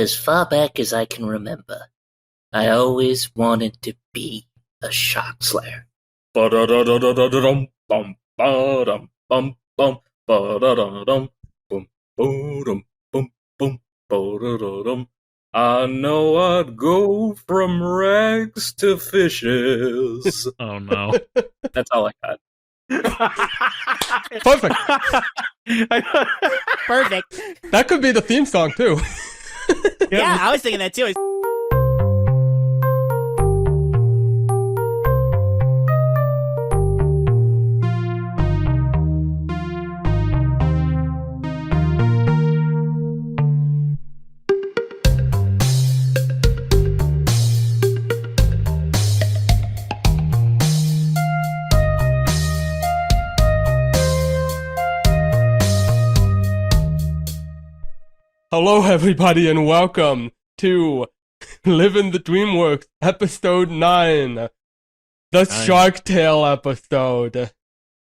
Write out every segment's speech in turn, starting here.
as far back as I can remember, I always wanted to be a shark slayer. Ba-da-da-da-da-da-dum, bum, ba-dum, bum, bum, ba-da-da-dum, bum, ba-dum, bum, bum, ba-da-da-dum. I know I'd go from rags to fishes. Oh no. That's all I got. Perfect. Perfect. That could be the theme song too. Yeah, I was thinking that too. Hello, everybody, and welcome to Living The DreamWorks, episode 9. The Shark Tale episode.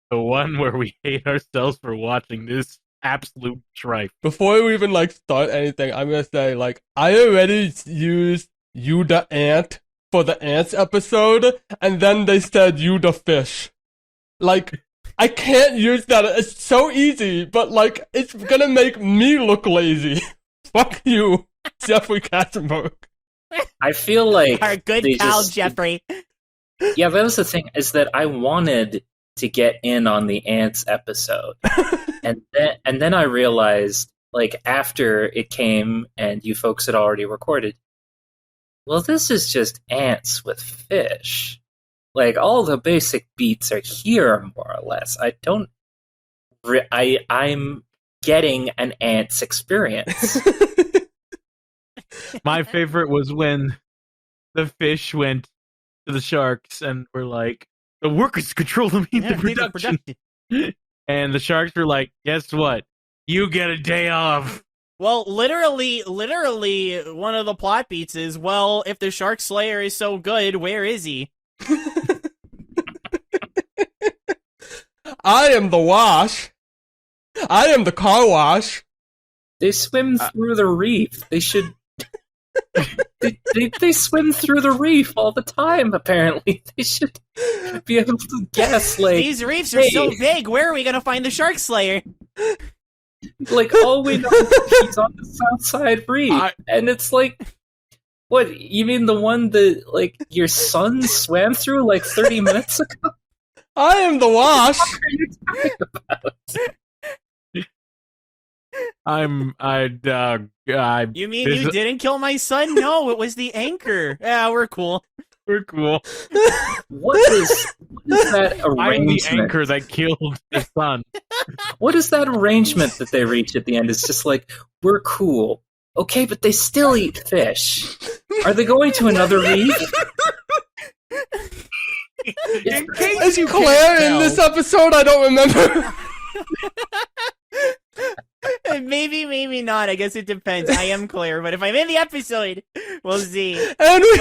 The one where we hate ourselves for watching this absolute tripe. Before we even, start anything, I'm gonna say, I already used You the Ant for the Ants episode, and then they said You the Fish. I can't use that. It's so easy, but, it's gonna make me look lazy. Fuck you, Jeffrey Katzenberg. I feel like Our good pal, Jeffrey. Yeah, that was the thing, is that I wanted to get in on the Ants episode. and then I realized, after it came and you folks had already recorded, well, this is just ants with fish. All the basic beats are here, more or less. I'm getting an ants experience. My favorite was when the fish went to the sharks and were like, the workers control the means of production. And the sharks were like, guess what? You get a day off. Well, literally, one of the plot beats is, well, if the Shark Slayer is so good, where is he? I am the wash. I am the car wash. They swim through the reef. They should... they swim through the reef all the time, apparently. They should be able to guess, These reefs are so big, where are we gonna find the Shark Slayer? All we know is he's on the south side reef. And it's what, you mean the one that, your son swam through, 30 minutes ago? I am the wash. What are you talking about? You mean you didn't kill my son? No, it was the anchor. Yeah, we're cool. We're cool. What is that arrangement? I'm the anchor that killed his son. What is that arrangement that they reach at the end? It's just we're cool. Okay, but they still eat fish. Are they going to another reef? Is Claire in this episode? I don't remember. Maybe not. I guess it depends. I am Claire, but if I'm in the episode, we'll see. And we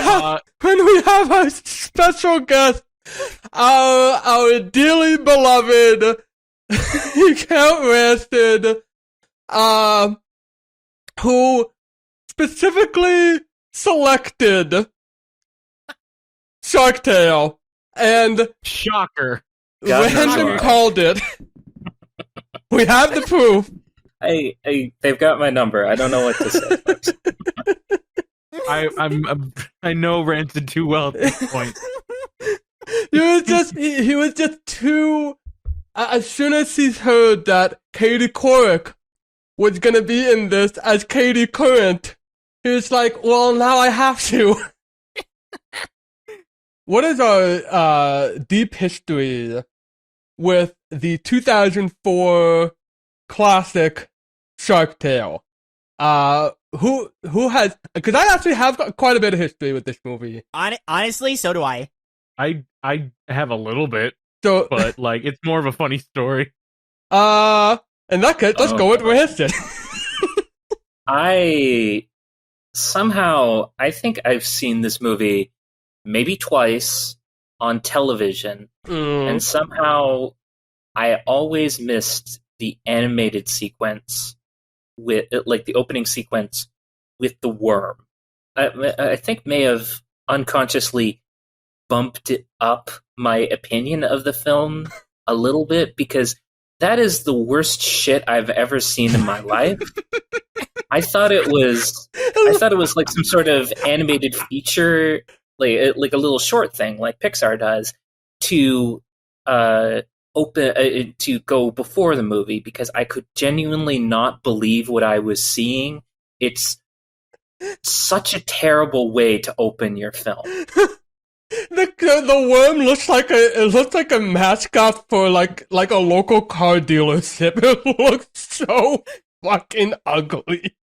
have our special guest, our dearly beloved CountRancid, who specifically selected Shark Tale and shocker. Random called it. We have the proof. They've got my number. I don't know what to say. I know Rancid too well at this point. he was just too. As soon as he heard that Katie Couric was gonna be in this as Katie Current, he was like, "Well, now I have to." What is our deep history with the 2004 classic Shark Tale? Who has? Because I actually have quite a bit of history with this movie. Honestly, so do I. I have a little bit, but it's more of a funny story. In that case, let's go with Rancid. I think I've seen this movie maybe twice on television, and somehow I always missed the animated sequence with the opening sequence with the worm, I think may have unconsciously bumped it up my opinion of the film a little bit, because that is the worst shit I've ever seen in my life. I thought it was like some sort of animated feature, like a little short thing, like Pixar does, to to go before the movie, because I could genuinely not believe what I was seeing. It's such a terrible way to open your film. The worm looks like a mascot for like a local car dealership. It looks so fucking ugly.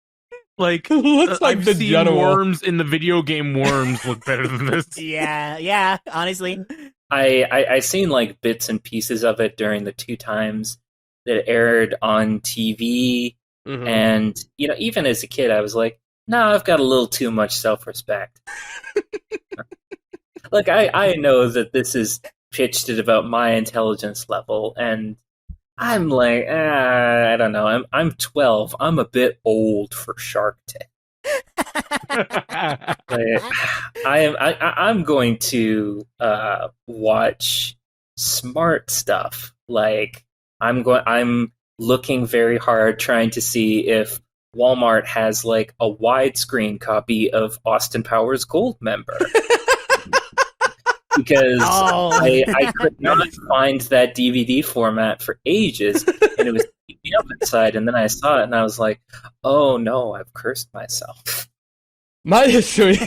Like, It looks like I've the seen general. worms in the video game Worms look better than this. Yeah, honestly. I seen like bits and pieces of it during the 2 times that it aired on TV, Mhm. and even as a kid, I was like, no, I've got a little too much self-respect. Like, I know that this is pitched at about my intelligence level, and I'm like, I don't know. I'm 12. I'm a bit old for Shark Tank. Like, I'm going to watch smart stuff. Like, I'm looking very hard trying to see if Walmart has like a widescreen copy of Austin Powers Goldmember. Because I could not find that DVD format for ages, and it was keeping me up inside. And then I saw it, and I was like, "Oh no, I've cursed myself." My history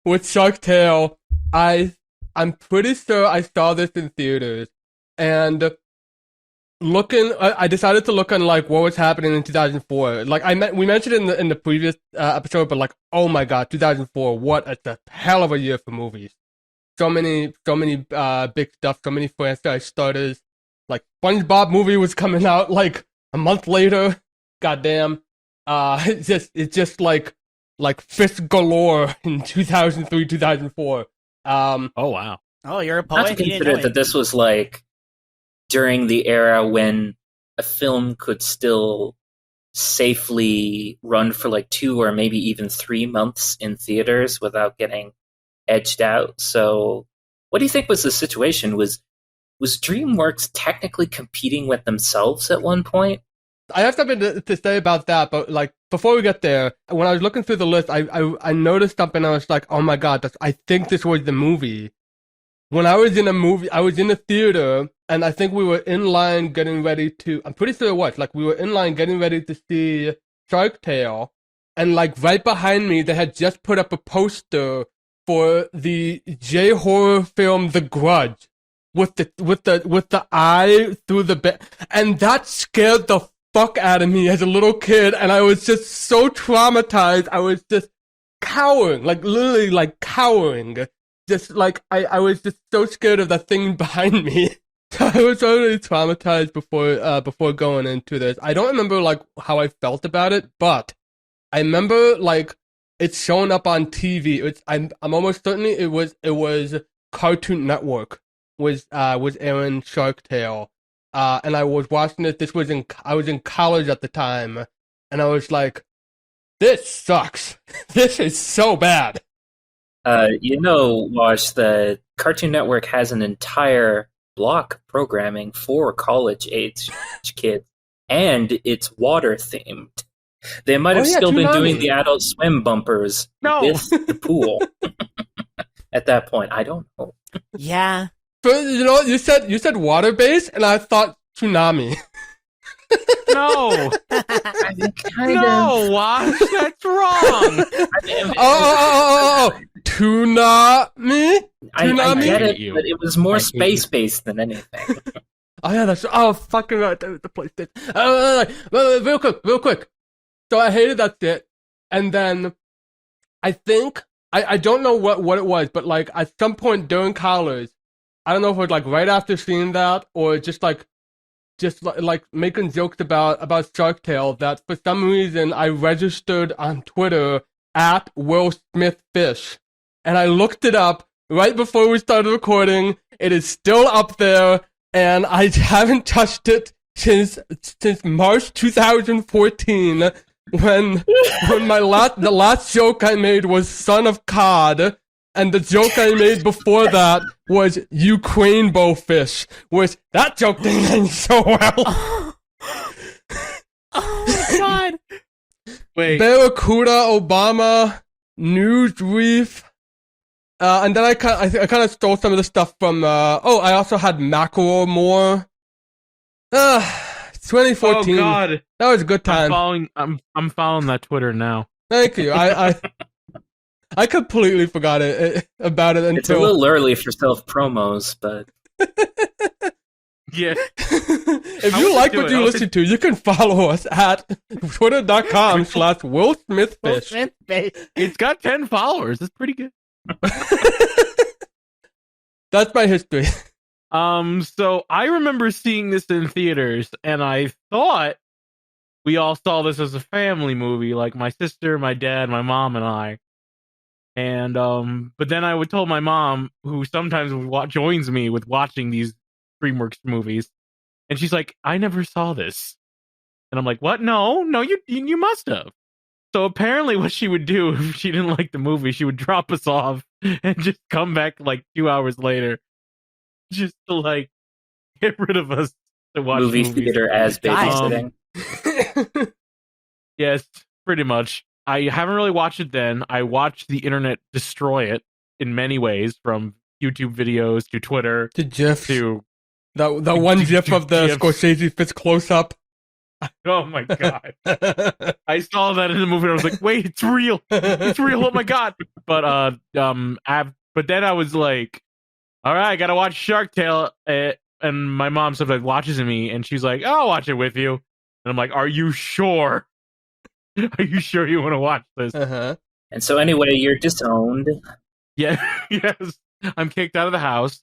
with Shark Tale, I'm pretty sure I saw this in theaters, and I decided to look on like what was happening in 2004. Like we mentioned in the previous episode, but like, oh my god, 2004, what a hell of a year for movies. So many big stuff, so many franchise starters. Like SpongeBob movie was coming out like a month later. Goddamn. It's just like fish galore in 2003, 2004. Oh wow. Oh, you're a Not to poet. You didn't consider know that it. this was like during the era when a film could still safely run for like 2 or maybe even 3 months in theaters without getting edged out. So what do you think was the situation? Was DreamWorks technically competing with themselves at one point? I have something to say about that, but like before we get there, when I was looking through the list, I noticed something. I was like, oh my god, I think this was the movie. When I was in a theater, and I think we were in line getting ready to. I'm pretty sure it was like we were in line getting ready to see Shark Tale, and like right behind me, they had just put up a poster for the J-horror film The Grudge with the eye through the bed, and that scared the fuck out of me as a little kid, and I was just so traumatized. I was just cowering, like literally like cowering. Just like I was just so scared of that thing behind me. I was already traumatized before going into this. I don't remember like how I felt about it, but I remember like it's showing up on TV. I'm almost certain it was Cartoon Network was airing Shark Tale, and I was watching it. I was in college at the time, and I was like, this sucks. This is so bad. Wash, the Cartoon Network has an entire block of programming for college-age kids, and it's water-themed. They might have still been doing the Adult Swim bumpers with the pool at that point. I don't know. Yeah. But you said water-based, and I thought tsunami. No. No, Wash, that's wrong. Tsunami? I get it, but it was more space-based than anything. Oh yeah, fucking right, the PlayStation. Real quick. So I hated that shit, and then I think I don't know what it was, but like at some point during college, I don't know if it was like right after seeing that or just like making jokes about Shark Tale, that for some reason I registered on Twitter at Will Smith Fish, and I looked it up right before we started recording. It is still up there, and I haven't touched it since March 2014. when the last joke I made was son of cod, and the joke I made before that was Ukraine bowfish, which that joke didn't end so well. Oh my god. Wait. Barracuda, Obama, News Reef, and then I kind of stole some of the stuff from. I also had mackerel more. 2014. Oh god, that was a good time. I'm following that Twitter now. Thank you. I completely forgot about it until. It's a little early for self promos, but yeah. If you like what you listen to, you can follow us at twitter.com/WillSmithFish. It's got 10 followers. That's pretty good. That's my history. So I remember seeing this in theaters, and I thought we all saw this as a family movie, like my sister, my dad, my mom, and I. And but then I would tell my mom, who sometimes joins me with watching these DreamWorks movies, and she's like, "I never saw this," and I'm like, "What? No, you must have." So apparently, what she would do if she didn't like the movie, she would drop us off and just come back like 2 hours later, just to like get rid of us to watch movie movies. theater as babysitting. Yes, pretty much. I haven't really watched it then. I watched the internet destroy it in many ways, from YouTube videos to Twitter to GIFs. To the one GIF of the Scorsese fist close up. Oh my god! I saw that in the movie and I was like, "Wait, it's real! It's real! Oh my god!" But but then I was like, "All right, I gotta watch Shark Tale." And my mom sometimes watches me, and she's like, "I'll watch it with you." And I'm like, "Are you sure? Are you sure you want to watch this?" And so anyway, you're disowned. Yeah, yes, I'm kicked out of the house.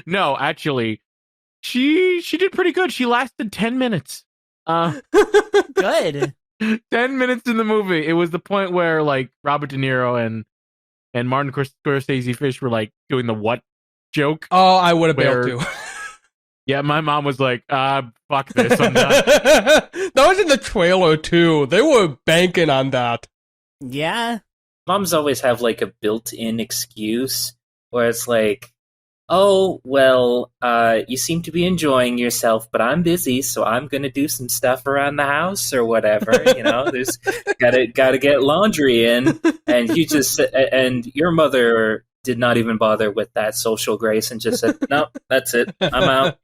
No, actually, she did pretty good. She lasted 10 minutes. Good. 10 minutes in the movie. It was the point where like Robert De Niro and Martin Scorsese Fish were like doing the what joke. Oh, I would have been able to. Yeah, my mom was like, fuck this, I'm done. That was in the trailer, too. They were banking on that. Yeah. Moms always have, like, a built-in excuse where it's like, oh, well, you seem to be enjoying yourself, but I'm busy, so I'm gonna do some stuff around the house or whatever, you know? There's gotta get laundry in, and and your mother did not even bother with that social grace and just said, no, that's it, I'm out.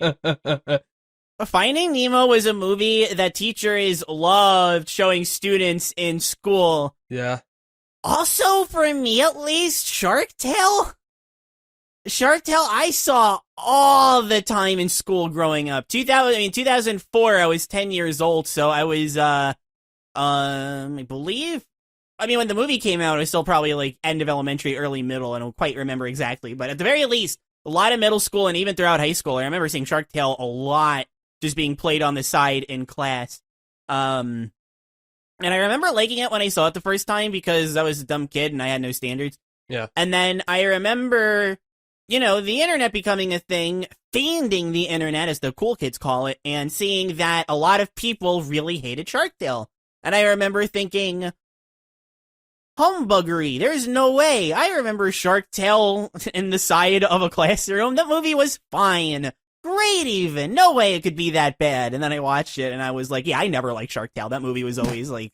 Finding Nemo was a movie that teachers loved showing students in school. Yeah. Also, for me at least, Shark Tale I saw all the time in school growing up. 2004, I was 10 years old, so I was, I believe, when the movie came out, I was still probably like end of elementary, early middle. I don't quite remember exactly, but at the very least, a lot of middle school and even throughout high school, I remember seeing Shark Tale a lot, just being played on the side in class. And I remember liking it when I saw it the first time because I was a dumb kid and I had no standards. Yeah. And then I remember, the internet becoming a thing, fiending the internet, as the cool kids call it, and seeing that a lot of people really hated Shark Tale. And I remember thinking, humbuggery, there's no way. I remember Shark Tale in the side of a classroom. That movie was fine. Great even. No way it could be that bad. And then I watched it and I was like, yeah, I never liked Shark Tale. That movie was always like...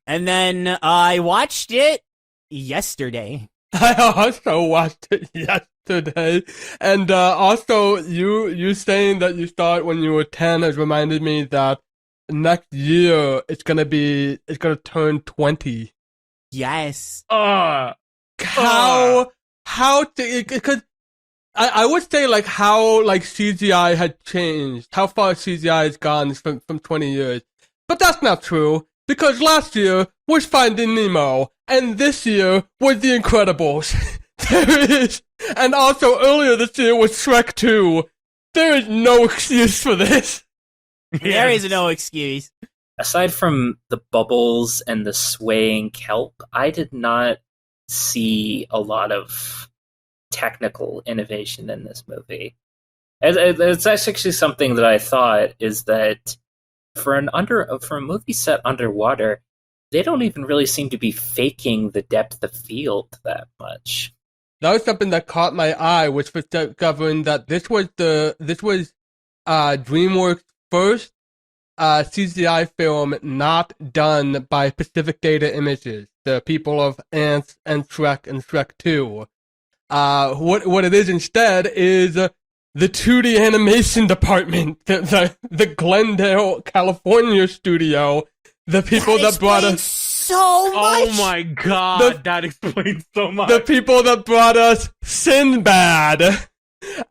And then I watched it yesterday. I also watched it yesterday. And also, you saying that you saw it when you were 10 has reminded me that next year it's gonna turn 20. Yes. Because I would say like how like CGI had changed, how far CGI has gone from 20 years. But that's not true, because last year was Finding Nemo, and this year was The Incredibles. And also earlier this year was Shrek 2. There is no excuse for this. There is no excuse. Aside from the bubbles and the swaying kelp, I did not see a lot of technical innovation in this movie. It's actually something that I thought is that for a movie set underwater, they don't even really seem to be faking the depth of field that much. That was something that caught my eye, which was discovering that this was DreamWorks' first CGI film not done by Pacific Data Images, the people of Ants and Shrek 2. What it is instead is the 2D animation department, the Glendale, California studio, the people that brought us so much. Oh my god, that explains so much. The people that brought us Sinbad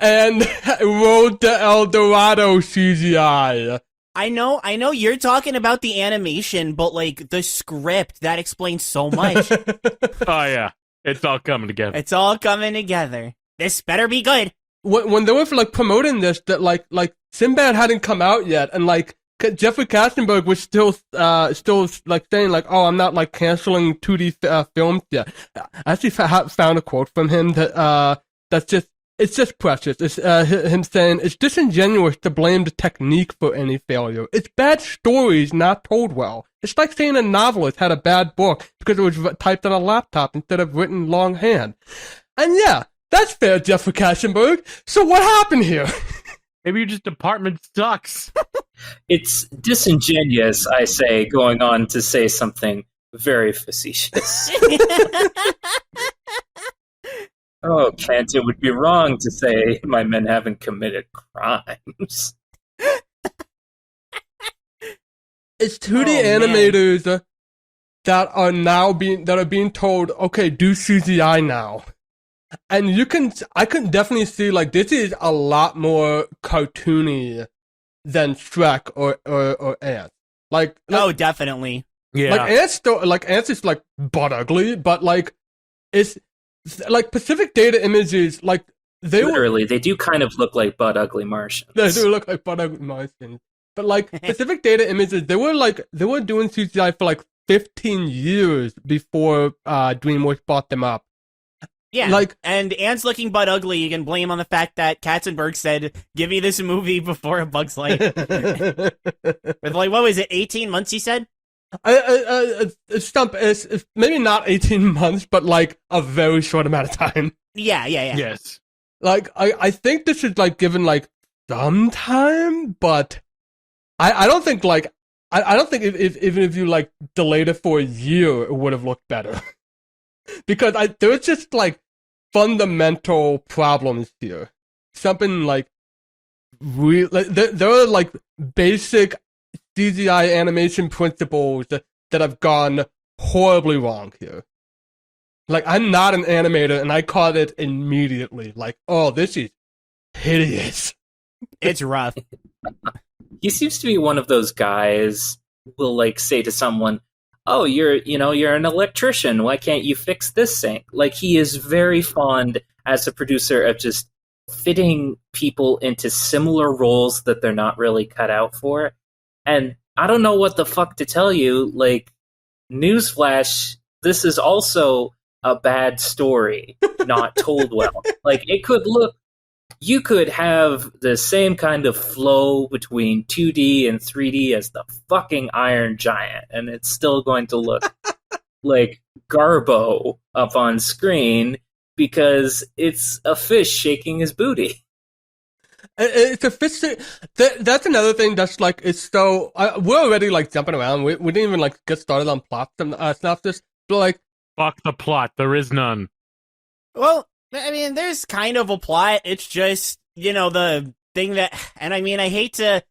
and Road to El Dorado CGI. I know you're talking about the animation, but like the script, that explains so much. Oh yeah, it's all coming together. It's all coming together. This better be good. When they were like promoting this, that like Sinbad hadn't come out yet, and like Jeffrey Katzenberg was still like saying like, oh, I'm not like canceling 2D films yet. I actually found a quote from him that it's just precious. It's him saying, it's disingenuous to blame the technique for any failure. It's bad stories not told well. It's like saying a novelist had a bad book because it was typed on a laptop instead of written longhand. And yeah, that's fair, Jeffrey Katzenberg. So what happened here? Maybe your just department sucks. It's disingenuous, I say, going on to say something very facetious. Oh, Kent, it would be wrong to say my men haven't committed crimes. It's 2D animators that are being told, okay, do CGI now. And I can definitely see, like, this is a lot more cartoony than Shrek or Ants. Like, oh, definitely. Yeah. Ants is like butt ugly, but like, it's like Pacific Data Images, like they do kind of look like butt ugly Martians. They do look like butt ugly Martians. But like Pacific Data Images, they were doing CGI for like 15 years before DreamWorks bought them up. Yeah, like, and Ants looking butt ugly, you can blame on the fact that Katzenberg said, give me this movie before A Bug's Life. With like, what was it, 18 months he said? It's maybe not 18 months, but like a very short amount of time. Yeah. Yes. Like, I think this is like given like some time, but I don't think like, I don't think even if you like delayed it for a year, it would have looked better. Because there's just like fundamental problems here. Something like there are like basic CGI animation principles that have gone horribly wrong here. Like, I'm not an animator, and I caught it immediately. Like, oh, this is hideous. It's rough. He seems to be one of those guys who will like say to someone, oh, you're an electrician. Why can't you fix this thing? Like, he is very fond as a producer of just fitting people into similar roles that they're not really cut out for. And I don't know what the fuck to tell you. Like, newsflash, this is also a bad story, not told well. Like, you could have the same kind of flow between 2D and 3D as the fucking Iron Giant, and it's still going to look like Garbo up on screen because it's a fish shaking his booty. It's a fish. That's another thing that's like, it's so, we're already like jumping around. We didn't even like get started on plot synopsis, but like, fuck the plot. There is none. Well, I mean, there's kind of a plot. It's just, the thing that, and I mean, I hate to,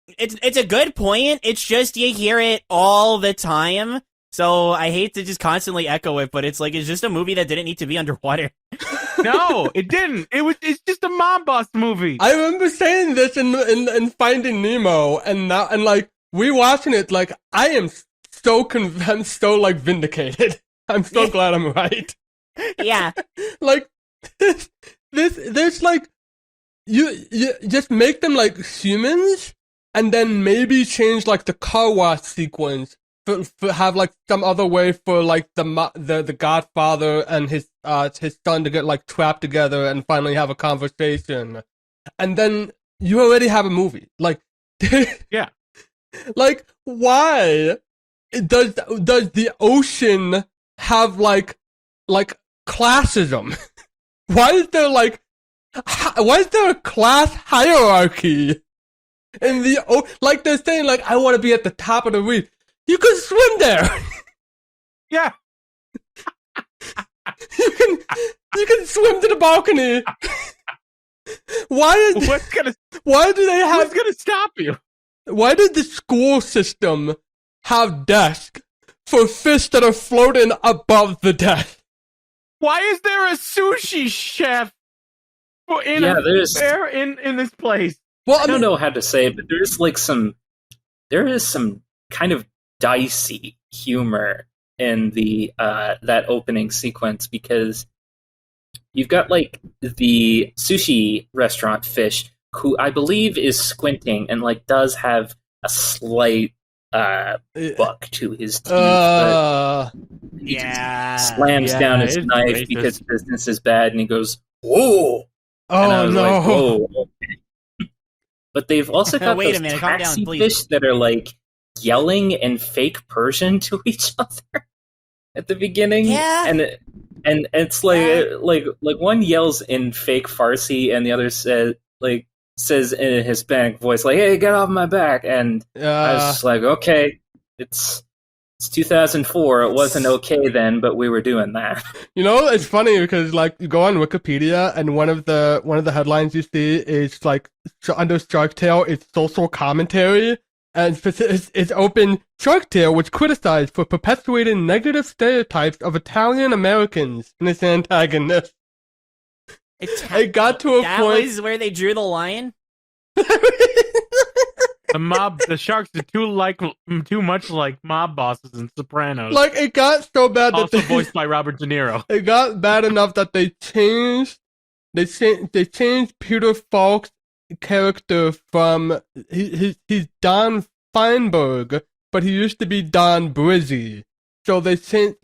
it's a good point. It's just, you hear it all the time. So I hate to just constantly echo it, but it's like, it's just a movie that didn't need to be underwater. No, it didn't. It's just a mob boss movie. I remember saying this in Finding Nemo, and now, and like, rewatching it, like, I'm so like vindicated. I'm so glad I'm right. Yeah. Like, there's like, you just make them like humans, and then maybe change like the car wash sequence for have like some other way for like the Godfather and his son to get like trapped together and finally have a conversation. and then you already have a movie. Like, Yeah. Like, why does the ocean have like classism? Why is there a class hierarchy in the like they're saying like I want to be at the top of the reef? You can swim there. Yeah. You can swim to the balcony. Why do they have? What's gonna stop you? Why did the school system have desks for fish that are floating above the deck? Why is there a sushi chef in this place? Well, I don't know how to say it, but there is some kind of dicey humor in the that opening sequence, because you've got like the sushi restaurant fish who I believe is squinting and like does have a slight buck to his teeth, but he just slams down his knife racist because business is bad, and he goes, "Whoa!" And I was like, "Whoa!" Okay. But they've also got Wait those a minute, calm taxi down, fish that are like yelling in fake Persian to each other at the beginning, and it's like one yells in fake Farsi, and the other says in a Hispanic voice, like, "Hey, get off my back!" And I was just like, okay, it's 2004. It wasn't okay then, but we were doing that. You know, it's funny because like you go on Wikipedia, and one of the headlines you see is like under Shark Tale, it's social commentary, and it's open. Shark Tale was criticized for perpetuating negative stereotypes of Italian Americans in its antagonist. It got to a point. That was where they drew the line? The sharks are too much like mob bosses in Sopranos. Like, it got so bad that also voiced by Robert De Niro. It got bad enough that they changed Peter Falk's character from he's Don Feinberg, but he used to be Don Brizzi. So they changed.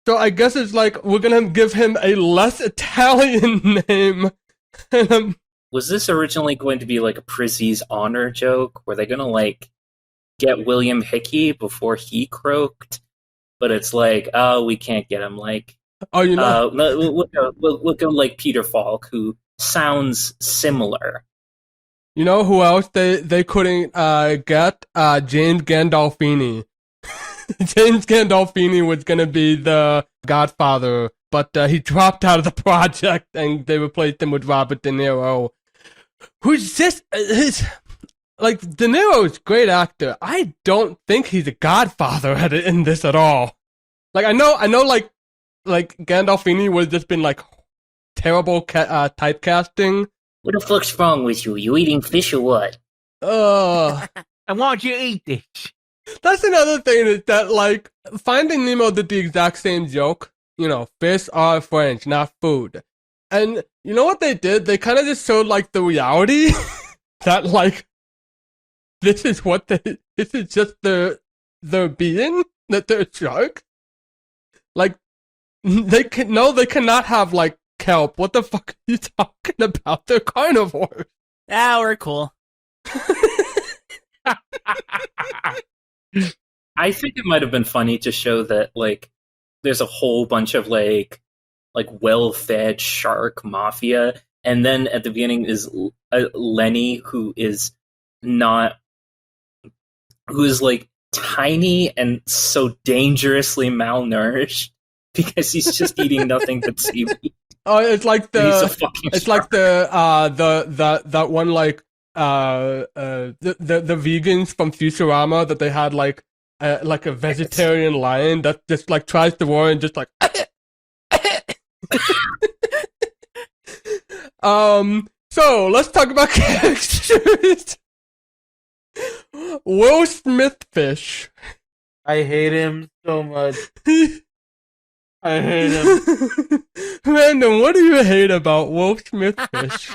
So I guess it's like we're gonna give him a less Italian name. Was this originally going to be like a Prizzi's honor joke? Were they gonna like get William Hickey before he croaked? But it's like, oh, we can't get him. Like, we'll go like Peter Falk, who sounds similar. You know who else they couldn't get? James Gandolfini. James Gandolfini was gonna be the Godfather, but he dropped out of the project, and they replaced him with Robert De Niro. Who's just like De Niro's a great actor. I don't think he's a Godfather in this at all. Like I know, like Gandolfini would have just been like terrible typecasting. What the fuck's wrong with you? You eating fish or what? I want you to eat this. That's another thing is that, like, Finding Nemo did the exact same joke. You know, fish are French, not food. And you know what they did? They kind of just showed, like, the reality that, like, this is just their being, that they're sharks. Like, they cannot have, like, kelp. What the fuck are you talking about? They're carnivores. We're cool. I think it might have been funny to show that, like, there's a whole bunch of, like well-fed shark mafia, and then at the beginning is Lenny, who is, like, tiny and so dangerously malnourished, because he's just eating nothing but seaweed. Oh, it's like that one, like, the vegans from Futurama, that they had like a vegetarian lion that just like tries to roar and just like so let's talk about characters. Will Smith fish. I hate him so much. I hate him. Random, what do you hate about Will Smith fish?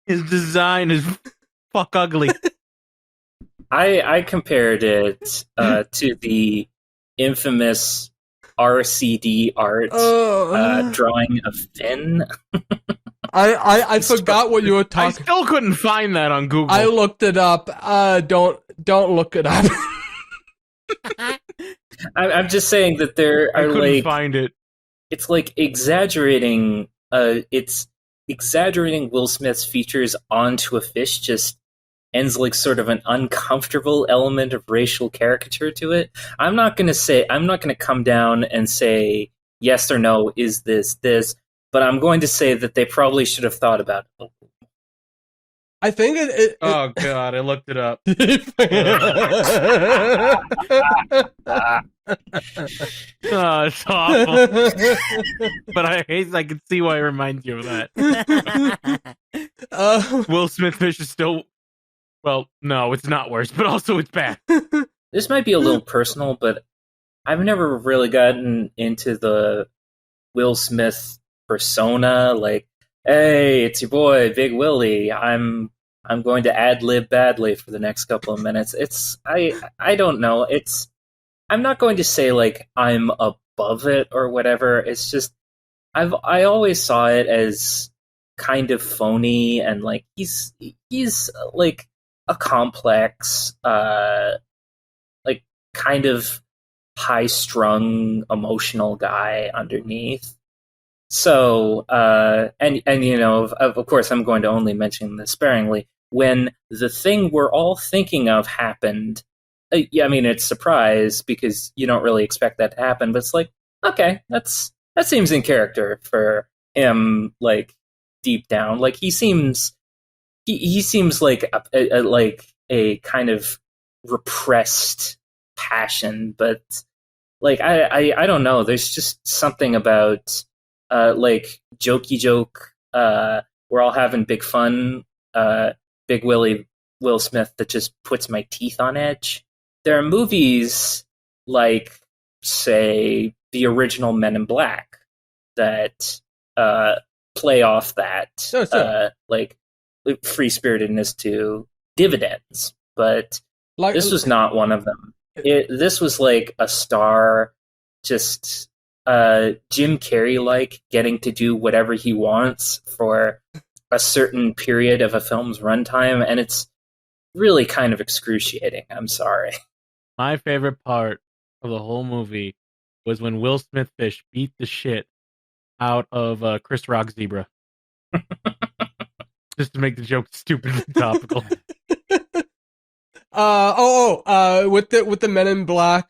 His design is fuck ugly. I compared it to the infamous RCD art drawing of Finn. I forgot what you were I talking. still couldn't find that on Google. I looked it up. Don't look it up. I'm just saying that there I are couldn't like find it. it's like exaggerating. It's exaggerating Will Smith's features onto a fish just ends like sort of an uncomfortable element of racial caricature to it. I'm not gonna come down and say yes or no, is this, but I'm going to say that they probably should have thought about it. I think it Oh god, I looked it up. Oh, it's awful. But I can see why it reminds you of that. Will Smith fish is still. Well, no, it's not worse, but also it's bad. This might be a little personal, but I've never really gotten into the Will Smith persona. Like, hey, it's your boy, Big Willie. I'm going to ad-lib badly for the next couple of minutes. I don't know. I'm not going to say like I'm above it or whatever. It's just I always saw it as kind of phony, and like he's like a complex, like kind of high-strung emotional guy underneath. So, and you know, of course, I'm going to only mention this sparingly. When the thing we're all thinking of happened, yeah, I mean, it's a surprise because you don't really expect that to happen. But it's like, okay, that seems in character for him. Like deep down, like he seems like a kind of repressed passion, but like I don't know. There's just something about like jokey joke. We're all having big fun. Big Willie Will Smith that just puts my teeth on edge. There are movies like, say, the original Men in Black that play off that like free-spiritedness to dividends, but like, this was not one of them. This was like a star, just Jim Carrey like getting to do whatever he wants for a certain period of a film's runtime, and it's really kind of excruciating. I'm sorry. My favorite part of the whole movie was when Will Smith fish beat the shit out of Chris Rock zebra. Just to make the joke stupid and topical. With the Men in Black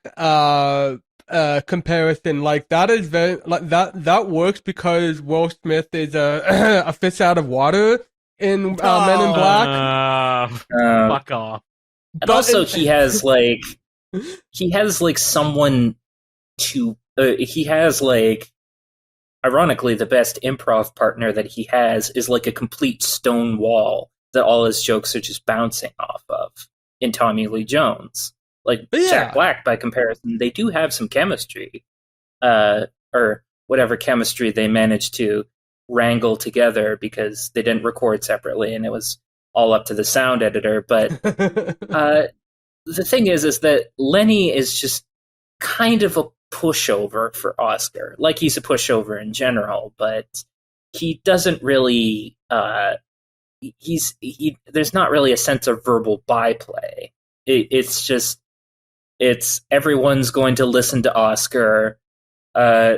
comparison, like that is very like that works because Will Smith is a fish out of water in Men in Black. Fuck off. And also, he has like someone to. He has like, ironically, the best improv partner that he has is like a complete stone wall that all his jokes are just bouncing off of in Tommy Lee Jones. Like Jack Black, by comparison, they do have some chemistry, or whatever chemistry they managed to wrangle together because they didn't record separately and it was all up to the sound editor. But the thing is that Lenny is just kind of a pushover for Oscar. Like, he's a pushover in general, but he doesn't really. There's not really a sense of verbal byplay. It's everyone's going to listen to Oscar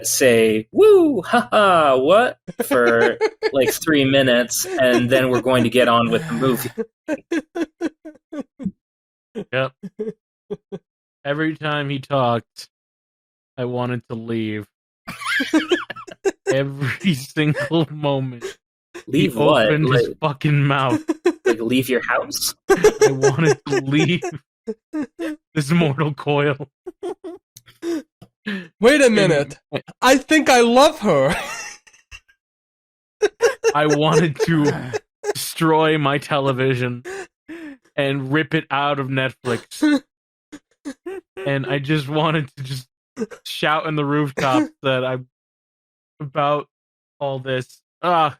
say woo haha what for like 3 minutes, and then we're going to get on with the movie. Yep. Every time he talked, I wanted to leave. Every single moment. Leave he what? Opened his fucking mouth. Like, leave your house? I wanted to leave this mortal coil. Wait a minute. I think I love her. I wanted to destroy my television and rip it out of Netflix. And I just wanted to just shout in the rooftops that I'm about all this. I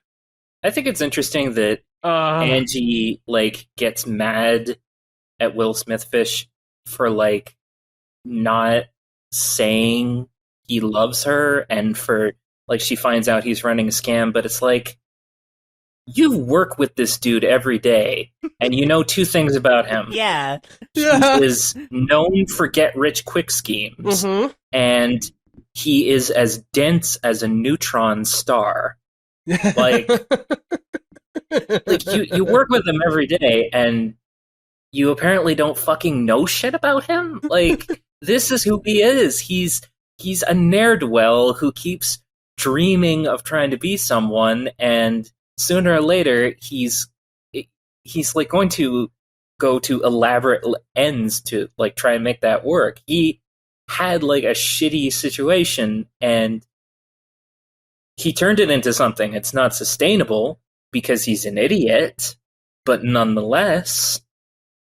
think it's interesting that Angie like gets mad at Will Smith fish for like not saying he loves her, and for like she finds out he's running a scam, but it's like you work with this dude every day, and you know 2 things about him. Yeah. He is known for get-rich-quick schemes, and he is as dense as a neutron star. Like you work with him every day, and you apparently don't fucking know shit about him? Like, this is who he is. He's a ne'er-do-well who keeps dreaming of trying to be someone, and sooner or later, he's like going to go to elaborate ends to like try and make that work. He had like a shitty situation, and he turned it into something. It's not sustainable because he's an idiot, but nonetheless,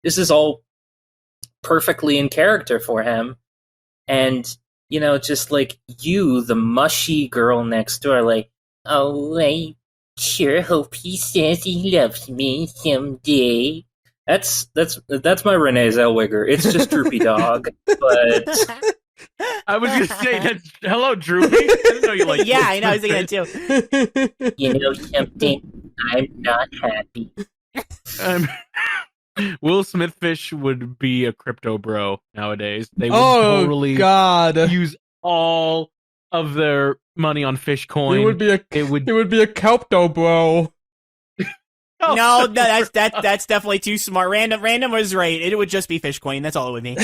this is all perfectly in character for him. And, you know, just like you, the mushy girl next door, like, oh, I sure hope he says he loves me someday. That's my Renee Zellweger. It's just Droopy Dog, but I was gonna say that. Hello, Droopy. I didn't know you like. Yeah, I know. I was thinking that too. you know something? I'm not happy. Will Smith fish would be a crypto bro nowadays. They would totally use all of their money on fish coin. It would be a Kelpto bro. No, that's definitely too smart. Random was right. It would just be fish coin. That's all it would be.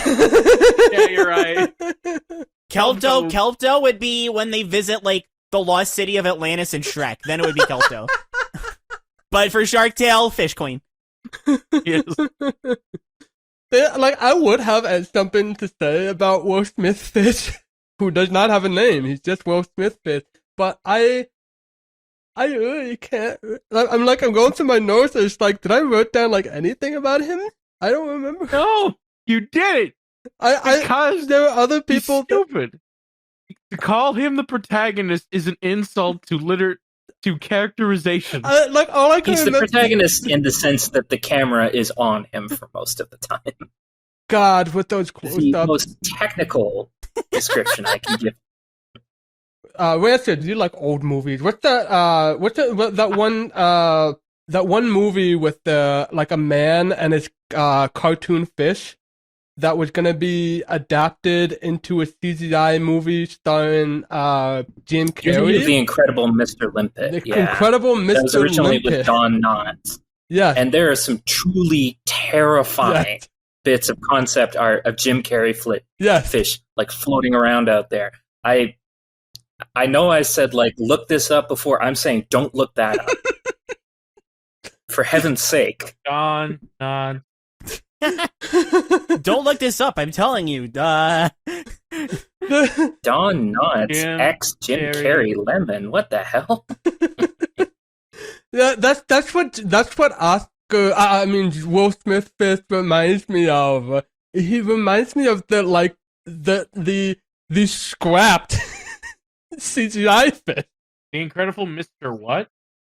Yeah, you're right. Kelpto would be when they visit like the lost city of Atlantis and Shrek. Then it would be Kelpto. But for Shark Tale, fish coin. Yes. Like, I would have something to say about Will Smith fish, who does not have a name. He's just Will Smith fish. But I really can't. I'm going through my notes. It's like, did I write down like anything about him? I don't remember. No, you did it. Because there are other people. Stupid. To call him the protagonist is an insult to characterization. He's the protagonist in the sense that the camera is on him for most of the time. God, with those close the ups. most technical description I can give. Rancid, do you like old movies? What's that one movie with like a man and his cartoon fish that was gonna be adapted into a CGI movie starring Jim Carrey? The Incredible Mr. Limpet. The Incredible Mr. Limpet. That was originally with Don Knotts. Yeah. And there are some truly terrifying bits of concept art of Jim Carrey fish like floating around out there. I know I said, like, look this up before. I'm saying don't look that up. For heaven's sake. Don. Don't look this up, I'm telling you. Don Knotts, ex Jim Carrey Lemon. What the hell? Yeah, that's what Oscar. Will Smith fish reminds me of. He reminds me of the scrapped CGI fish. The Incredible Mr. What?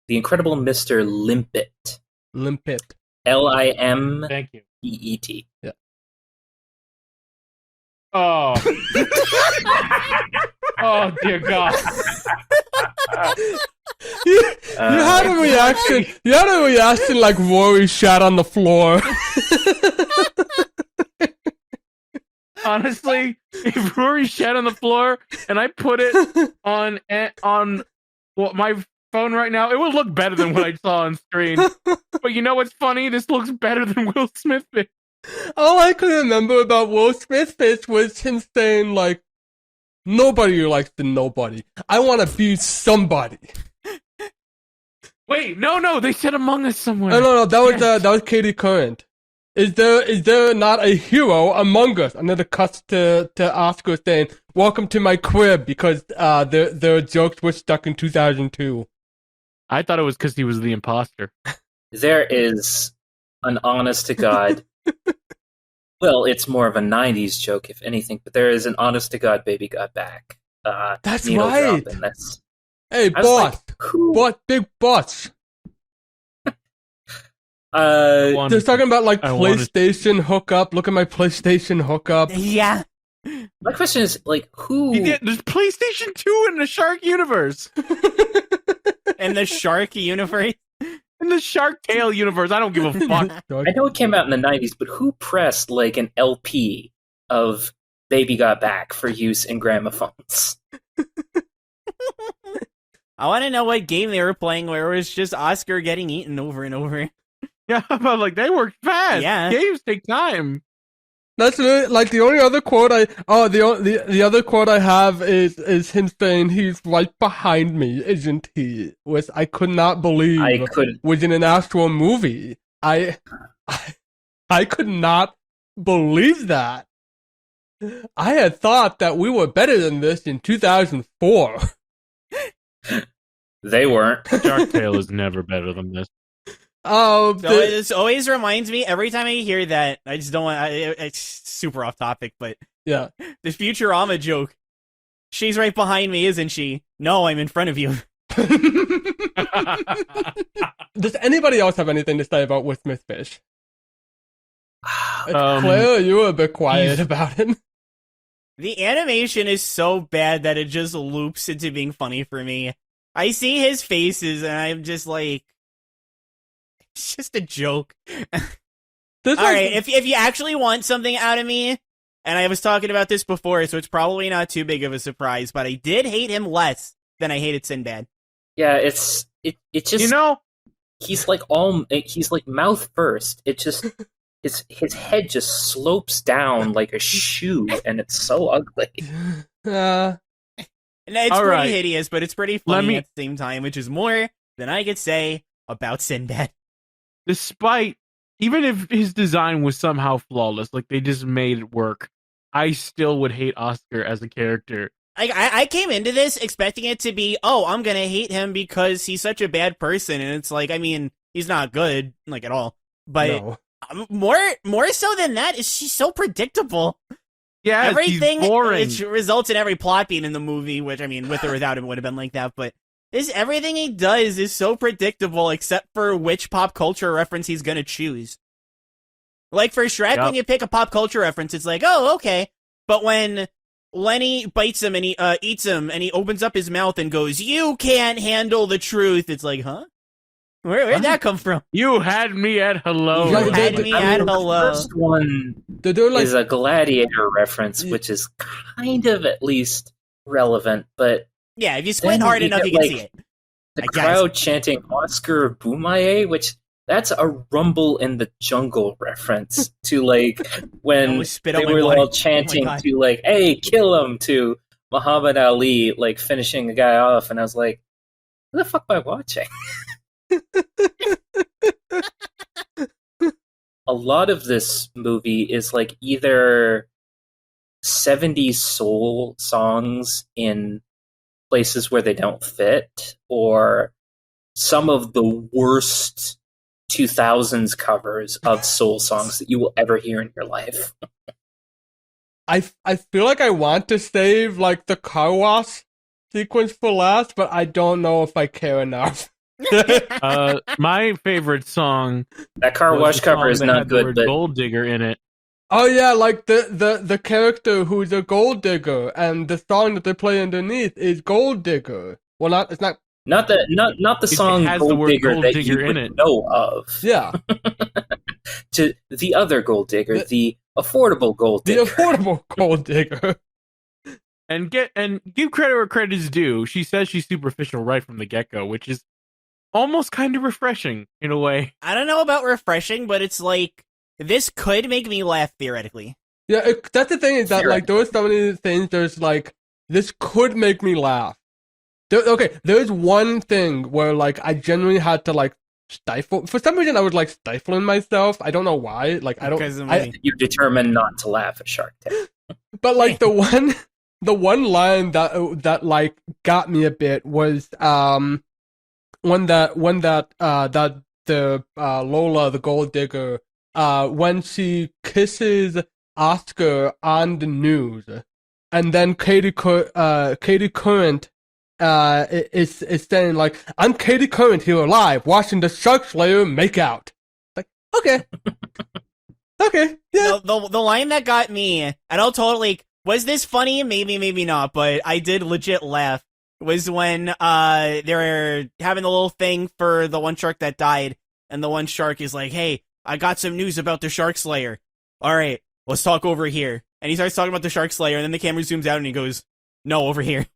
The Incredible Mr. Limpet. Limpet. L-I-M. Thank you. E-E-T. Yeah. Oh. Oh, dear God. You had a reaction. You had a reaction like Rory shat on the floor. Honestly, if Rory shat on the floor and I put it on my phone right now, it would look better than what I saw on screen. But you know what's funny? This looks better than Will Smith fish. All I could remember about Will Smith fish was him saying, like, nobody likes the nobody. I want to be somebody. Wait, no, they said Among Us somewhere. No, that was Katie Current. Is there not a hero among us? And then the cuts to Oscar saying, "Welcome to my crib," because their jokes were stuck in 2002. I thought it was because he was the imposter. There is an honest to God. Well, it's more of a 90s joke, if anything, but there is an honest to God baby got back. That's needle right. drop in this. Hey, boss. Big boss. They're talking about like PlayStation hookup. Look at my PlayStation hookup. Yeah. My question is, like, who? There's PlayStation 2 in the Shark universe. In the Shark universe? In the Shark Tale universe, I don't give a fuck. I know it came out in the 90s, but who pressed like an LP of Baby Got Back for use in gramophones? I want to know what game they were playing where it was just Oscar getting eaten over and over. Yeah, but like they work fast. Yeah. Games take time. That's really, like the only other quote the other quote I have is him saying he's right behind me, isn't he? Which I could not believe was in an actual movie. I could not believe that. I had thought that we were better than this in 2004. They weren't. Shark Tale is never better than this. Oh, So this always reminds me, every time I hear that, I just don't want, it's super off topic, but yeah. the Futurama joke. She's right behind me, isn't she? No, I'm in front of you. Does anybody else have anything to say about Will Smith Fish? Claire, you were a bit quiet about it. The animation is so bad that it just loops into being funny for me. I see his faces and I'm just like, it's just a joke. Alright, if you actually want something out of me, and I was talking about this before, so it's probably not too big of a surprise, but I did hate him less than I hated Sinbad. Yeah, it's just, he's like mouth first. It just his head just slopes down like a shoe, and it's so ugly. And it's pretty hideous, but it's pretty funny at the same time, which is more than I could say about Sinbad. Despite, even if his design was somehow flawless, like they just made it work, I still would hate Oscar as a character. I came into this expecting it to be, oh, I'm gonna hate him because he's such a bad person, and it's like, I mean, he's not good, like, at all. But more so than that is she's so predictable. Yeah, everything he's boring. It results in every plot being in the movie, which, I mean, with or without him would have been like that, but everything he does is so predictable, except for which pop culture reference he's gonna choose. Like for Shrek, when you pick a pop culture reference, it's like, oh, okay. But when Lenny bites him and he eats him and he opens up his mouth and goes, "You can't handle the truth," it's like, huh? Where'd that come from? You had me at hello. You had me at hello. The first one is a Gladiator reference, which is kind of at least relevant, but yeah, if you squint hard enough, you can see it. The crowd chanting Oscar Boomaye, which that's a Rumble in the Jungle reference to like when they were all chanting to like, "Hey, kill him!" to Muhammad Ali, like finishing the guy off, and I was like, "What the fuck am I watching?" A lot of this movie is like either 70s soul songs in places where they don't fit, or some of the worst 2000s covers of soul songs that you will ever hear in your life. I feel like I want to save like the car wash sequence for last, but I don't know if I care enough. My favorite song, that car wash cover is not good, but Gold Digger in it. Oh yeah, like the character who's a gold digger, and the song that they play underneath is Gold Digger. Well, not the song Gold Digger that you would know of. Yeah. To the other Gold Digger, the affordable Gold Digger. The affordable Gold Digger. And give credit where credit is due. She says she's superficial right from the get-go, which is almost kind of refreshing in a way. I don't know about refreshing, but it's like, this could make me laugh theoretically. Yeah, that's the thing, is that like there are so many things. There's like, this could make me laugh. There's one thing where like I genuinely had to like stifle. For some reason, I was like stifling myself. I don't know why. Like you're determined not to laugh at Shark Tank. But like the one line that like got me a bit was when the Lola, the gold digger, when she kisses Oscar on the news, and then Katie Current is saying like, "I'm Katie Current here live watching the Shark Slayer make out." Like, okay. Okay, yeah. The line that got me, and I'll totally, was this funny? Maybe, maybe not, but I did legit laugh. was when they were having the little thing for the one shark that died, and the one shark is like, "Hey, I got some news about the Shark Slayer. All right, let's talk over here." And he starts talking about the Shark Slayer, and then the camera zooms out, and he goes, "No, over here."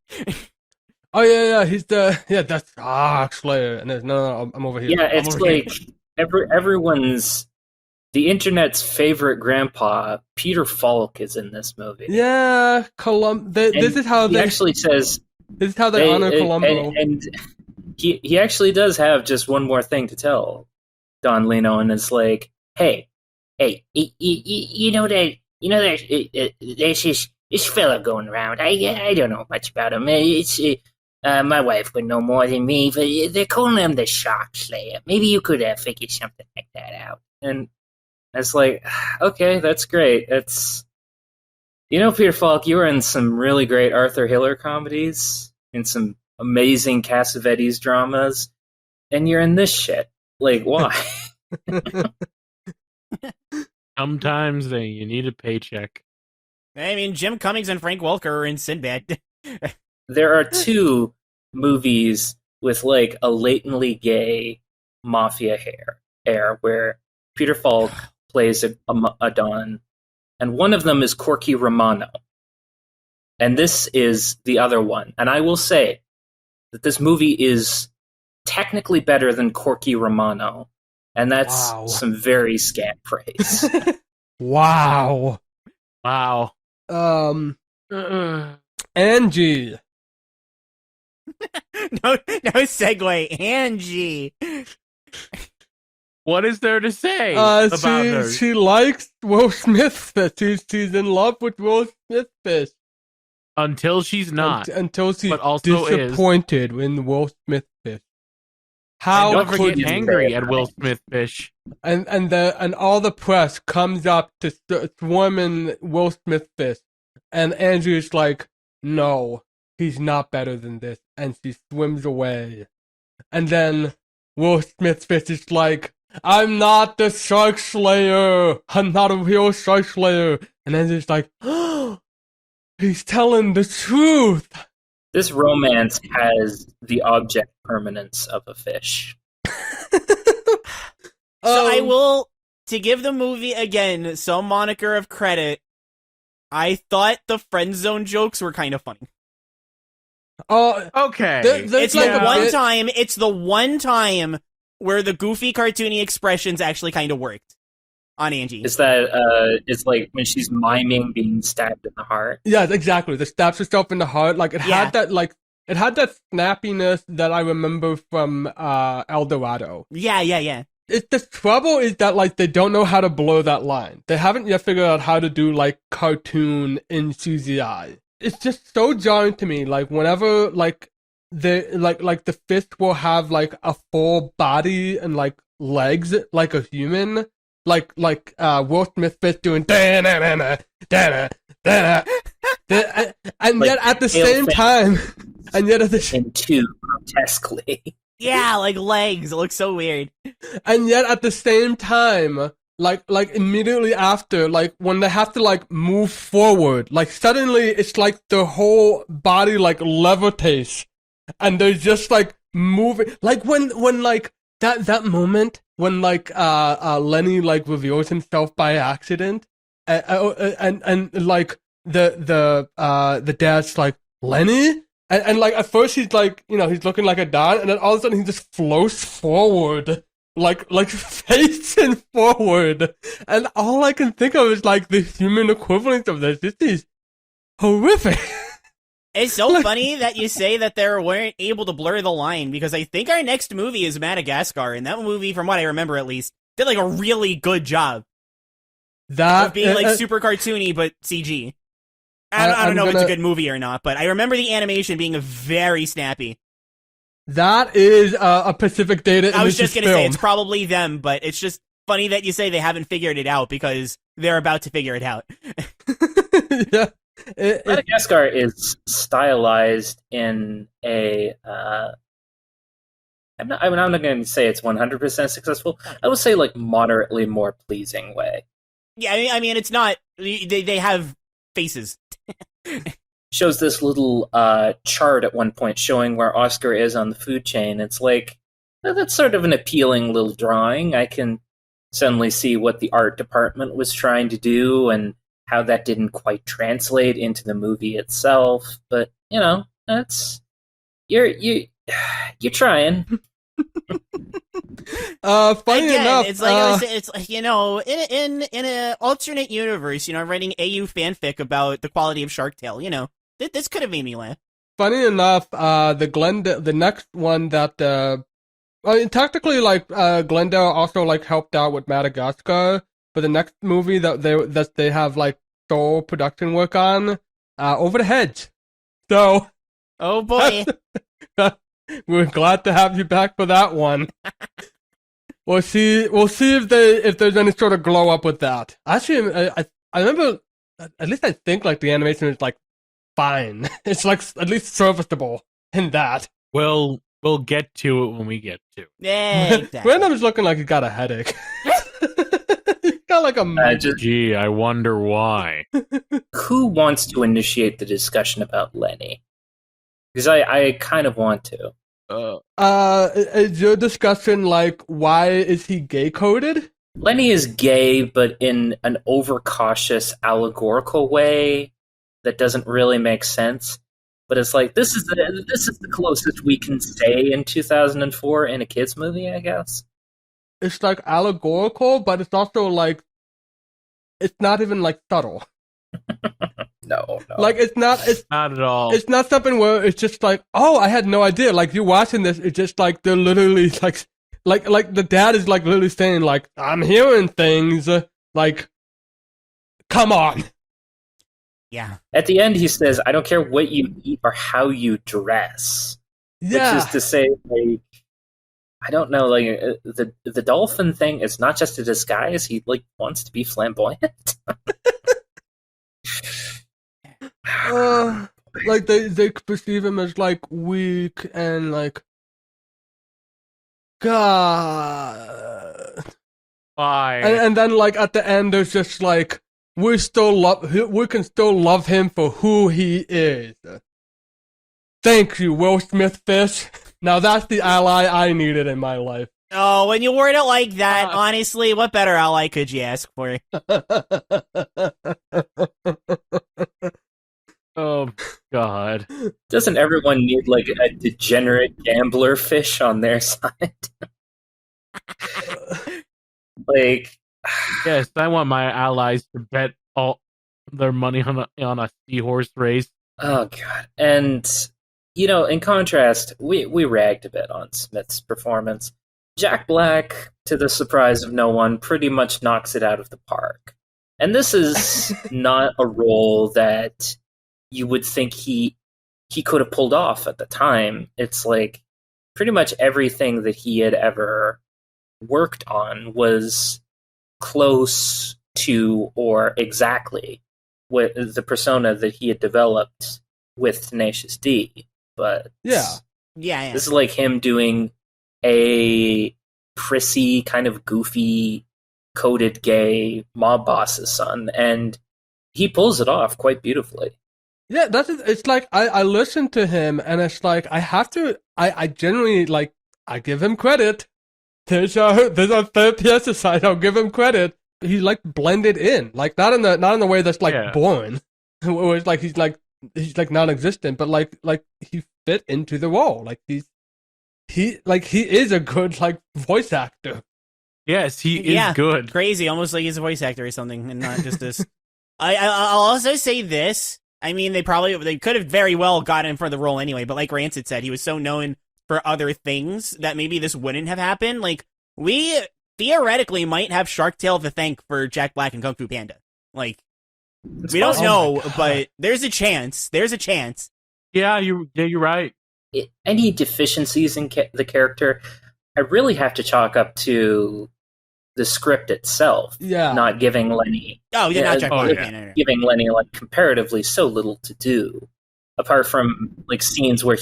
Oh yeah, he's that's Slayer, and there's no, I'm over here. Yeah, it's like everyone's the internet's favorite grandpa, Peter Falk, is in this movie. Yeah, this is how he actually says. This is how they honor Columbo. And he actually does have just one more thing to tell Don Lino, and it's like, hey, you know that there's this fella going around. I don't know much about him. It's my wife would know more than me, but they're calling him the Shark Slayer. Maybe you could figure something like that out. And it's like, okay, that's great. It's Peter Falk, you were in some really great Arthur Hiller comedies, in some amazing Cassavetes dramas, and you're in this shit. Like, why? Sometimes you need a paycheck. I mean, Jim Cummings and Frank Welker are in Sinbad. There are 2 movies with like a latently gay mafia air where Peter Falk plays a Don, and one of them is Corky Romano. And this is the other one. And I will say that this movie is technically better than Corky Romano, and that's some very scant praise. Wow. Angie. No segue, Angie. What is there to say about her? She likes Will Smith. She's in love with Will Smith fish. Until she's not. Until she's but also disappointed in Will Smith fish. How don't forget angry at Will Smith fish. And all the press comes up to swarm in Will Smith fish, and Andrew's like, no, he's not better than this, and she swims away. And then Will Smith fish is like, I'm not the Shark Slayer. I'm not a real Shark Slayer. And Andrew's like, oh, he's telling the truth. This romance has the object permanence of a fish. So I will, to give the movie, again, some moniker of credit, I thought the friend zone jokes were kind of funny. Oh, okay. It's the one time where the goofy cartoony expressions actually kind of worked on Angie. Is that it's like when she's miming being stabbed in the heart? Yeah, exactly. The stabs herself in the heart. Like it had that snappiness that I remember from El Dorado. Yeah. The trouble is that like they don't know how to blur that line. They haven't yet figured out how to do like cartoon in CGI. It's just so jarring to me. Like whenever like the fist will have like a full body and like legs like a human, like Will Smith fist doing da-na-na-na, da-na, and yet at the same time, too grotesquely. Yeah, like legs. It looks so weird. And yet at the same time, like immediately after, like when they have to like move forward, like suddenly it's like the whole body like levitates, and they're just like moving. Like when like that moment when like Lenny like reveals himself by accident, and like the dad's like, Lenny. And like at first he's like, he's looking like a Don, and then all of a sudden he just floats forward, like facing forward, and all I can think of is like the human equivalent of this. This is horrific. It's so funny that you say that they weren't able to blur the line, because I think our next movie is Madagascar, and that movie, from what I remember at least, did like a really good job of being like super cartoony but CG. I don't know if it's a good movie or not, but I remember the animation being very snappy. That is a Pacific Data Images I was just going to film. say, it's probably them, but it's just funny that you say they haven't figured it out, because they're about to figure it out. Yeah. Madagascar is stylized in a... I'm not going to say it's 100% successful. I will say like moderately more pleasing way. Yeah, I mean it's not... They have faces. shows this little chart at one point showing where Oscar is on the food chain. It's like, that's sort of an appealing little drawing. I can suddenly see what the art department was trying to do and how that didn't quite translate into the movie itself. But, you know, that's you're trying. Funny Again, enough, it's like it's you know, in an alternate universe, you know, writing AU fanfic about the quality of Shark Tale, you know, this could have made me laugh. funny enough, the next one that I mean, technically, like Glendale also like helped out with Madagascar for the next movie that they have like sole production work on, Over the Hedge. So, Oh boy. we're glad to have you back for that one. We'll see if there's any sort of glow up with that. Actually, I remember, at least I think like the animation is like fine. It's like at least serviceable in that. We'll get to it when we get to it. Yeah, exactly. Random's looking like he got a headache. He's got like a Gee, I wonder why. Who wants to initiate the discussion about Lenny? Because I kind of want to. Is your discussion like why is he gay coded? Lenny is gay, but in an overcautious, allegorical way that doesn't really make sense. But it's like this is the closest we can say in 2004 in a kids movie, I guess. It's like allegorical, but it's also like it's not even like subtle. No. Like it's not Not at all. it's not something where it's just like, oh, I had no idea. Like you're watching this, it's just like they're literally like the dad is like literally saying like, I'm hearing things like, come on. Yeah. At the end, he says, "I don't care what you eat or how you dress," Yeah. which is to say, like, I don't know, like the dolphin thing is not just a disguise. He like wants to be flamboyant. Like they perceive him as like weak and like God. Why? And then like at the end there's just like we can still love him for who he is. Thank you, Will Smith Fish. Now that's the ally I needed in my life. Oh, when you word it like that, honestly, what better ally could you ask for? Oh, God. Doesn't everyone need like a degenerate gambler fish on their side? Like, Yes, I want my allies to bet all their money on a seahorse race. oh god. And you know, in contrast, we ragged a bit on Smith's performance. Jack Black, to the surprise of no one, pretty much knocks it out of the park. And this is not a role that you would think he could have pulled off at the time. It's like pretty much everything that he had ever worked on was close to or exactly with the persona that he had developed with Tenacious D. But Yeah. Yeah. this is like him doing a prissy, kind of goofy, coded gay mob boss's son, and he pulls it off quite beautifully. Yeah, it's like I listen to him and it's like I generally like I give him credit. There's a therapist aside, I'll give him credit. He like blended in. Like not in the way that's like boring. Where it's like he's like non-existent, but like he fit into the role. Like he is a good like voice actor. Yes, he is good. Crazy, almost like he's a voice actor or something, and not just this. I'll also say this. I mean, they could have very well gotten him for the role anyway, but like Rancid said, he was so known for other things that maybe this wouldn't have happened. Like, we theoretically might have Shark Tale to thank for Jack Black and Kung Fu Panda. Like, we don't know, but there's a chance. There's a chance. Yeah, you're right. Any deficiencies in the character, I really have to chalk up to the script itself. Yeah. Not giving Lenny. Oh, yeah, not Jack Black. yeah. No. Giving Lenny like comparatively so little to do, apart from like scenes where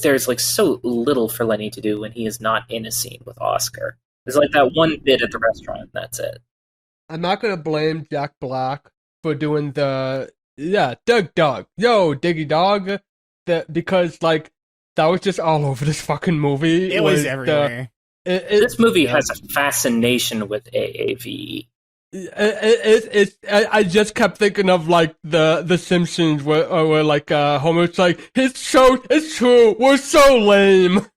there's like so little for Lenny to do when he is not in a scene with Oscar. There's like that one bit at the restaurant. That's it. I'm not gonna blame Jack Black for doing the Yeah, Doug Dog. Yo, Diggy Dog. Because, like, that was just all over this fucking movie. It was everywhere. This movie has a fascination with AAVE. I just kept thinking of like the Simpsons where like Homer's like it's true, we're so lame.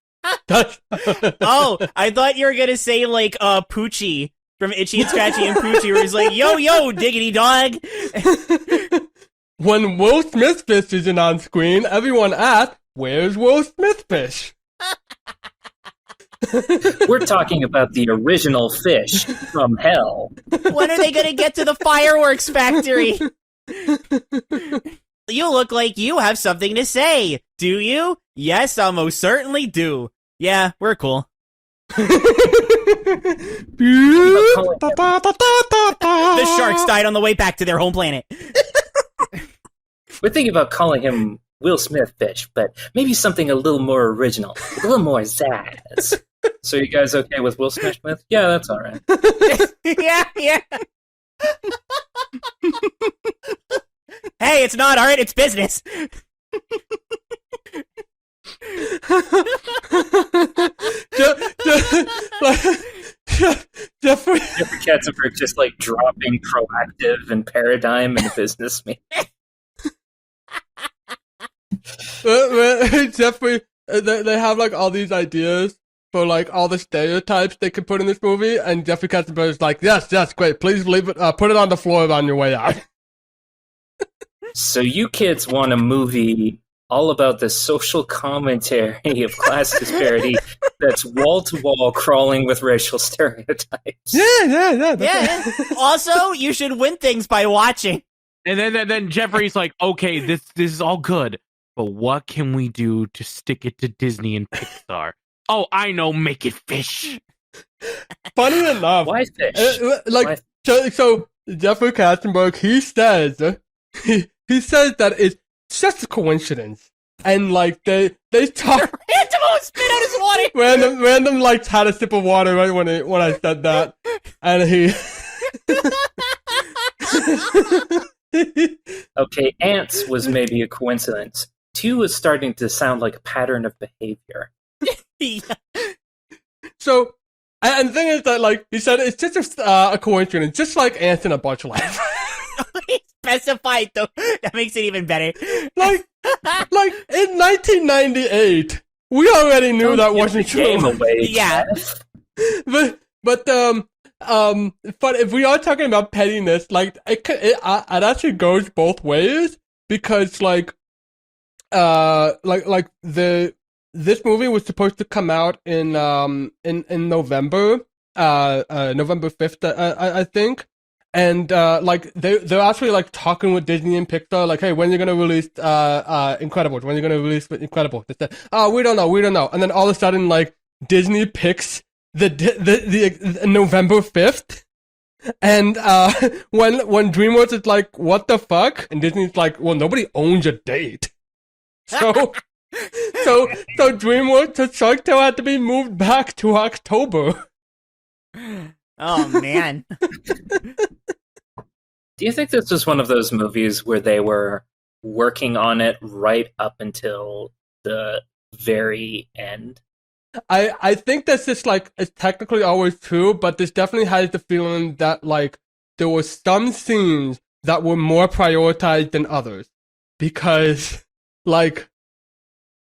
Oh, I thought you were gonna say like Poochie from Itchy and Scratchy and Poochie, where he's like, yo, diggity dog. When Will Smith Fish isn't on screen, everyone asks, where's Will Smith Fish? We're talking about the original fish from hell. When are they gonna get to the fireworks factory? You look like you have something to say. Do you? Yes, I most certainly do. Yeah, we're cool. The sharks died on the way back to their home planet. We're thinking about calling him Will Smith Fish, but maybe something a little more original, a little more zazz. So you guys okay with Will Smith? Yeah, that's all right. Yeah. Hey, it's not art, it's business. Jeffrey Katzenberg just like dropping proactive and paradigm in a business meeting. Jeffrey, they have like all these ideas for like all the stereotypes they could put in this movie, and Jeffrey Katzenberg is like, yes, great. Please leave it. Put it on the floor on your way out. So you kids want a movie all about the social commentary of class disparity that's wall-to-wall crawling with racial stereotypes. Yeah. Also, you should win things by watching. And then Jeffrey's like, okay, this is all good, but what can we do to stick it to Disney and Pixar? Oh, I know, make it fish. Funny enough, Why fish? So Jeffrey Katzenberg, he says that it's just a coincidence, and like they talk. Random spit out his water. Random like had a sip of water right when I said that, and he. Okay, ants was maybe a coincidence. 2 was starting to sound like a pattern of behavior. Yeah. So, and the thing is that, like, he said it's just a coincidence, just like ants in a bunch of life. He specified, though. That makes it even better. like in 1998, we already knew that wasn't true. Yeah. But if we are talking about pettiness, like it actually goes both ways, because this movie was supposed to come out in November, November 5th, I think, and like they're actually like talking with Disney and Pixar, like, hey, when are you gonna release Incredibles? When are you gonna release Incredibles? They said, we don't know, and then all of a sudden, like, Disney picks the November 5th, and when DreamWorks is like, what the fuck, and Disney's like, well, nobody owns a date, so DreamWorks Shark Tale had to be moved back to October. Oh man. Do you think this was one of those movies where they were working on it right up until the very end? I think that's just like, it's technically always true, but this definitely has the feeling that like there were some scenes that were more prioritized than others, because like,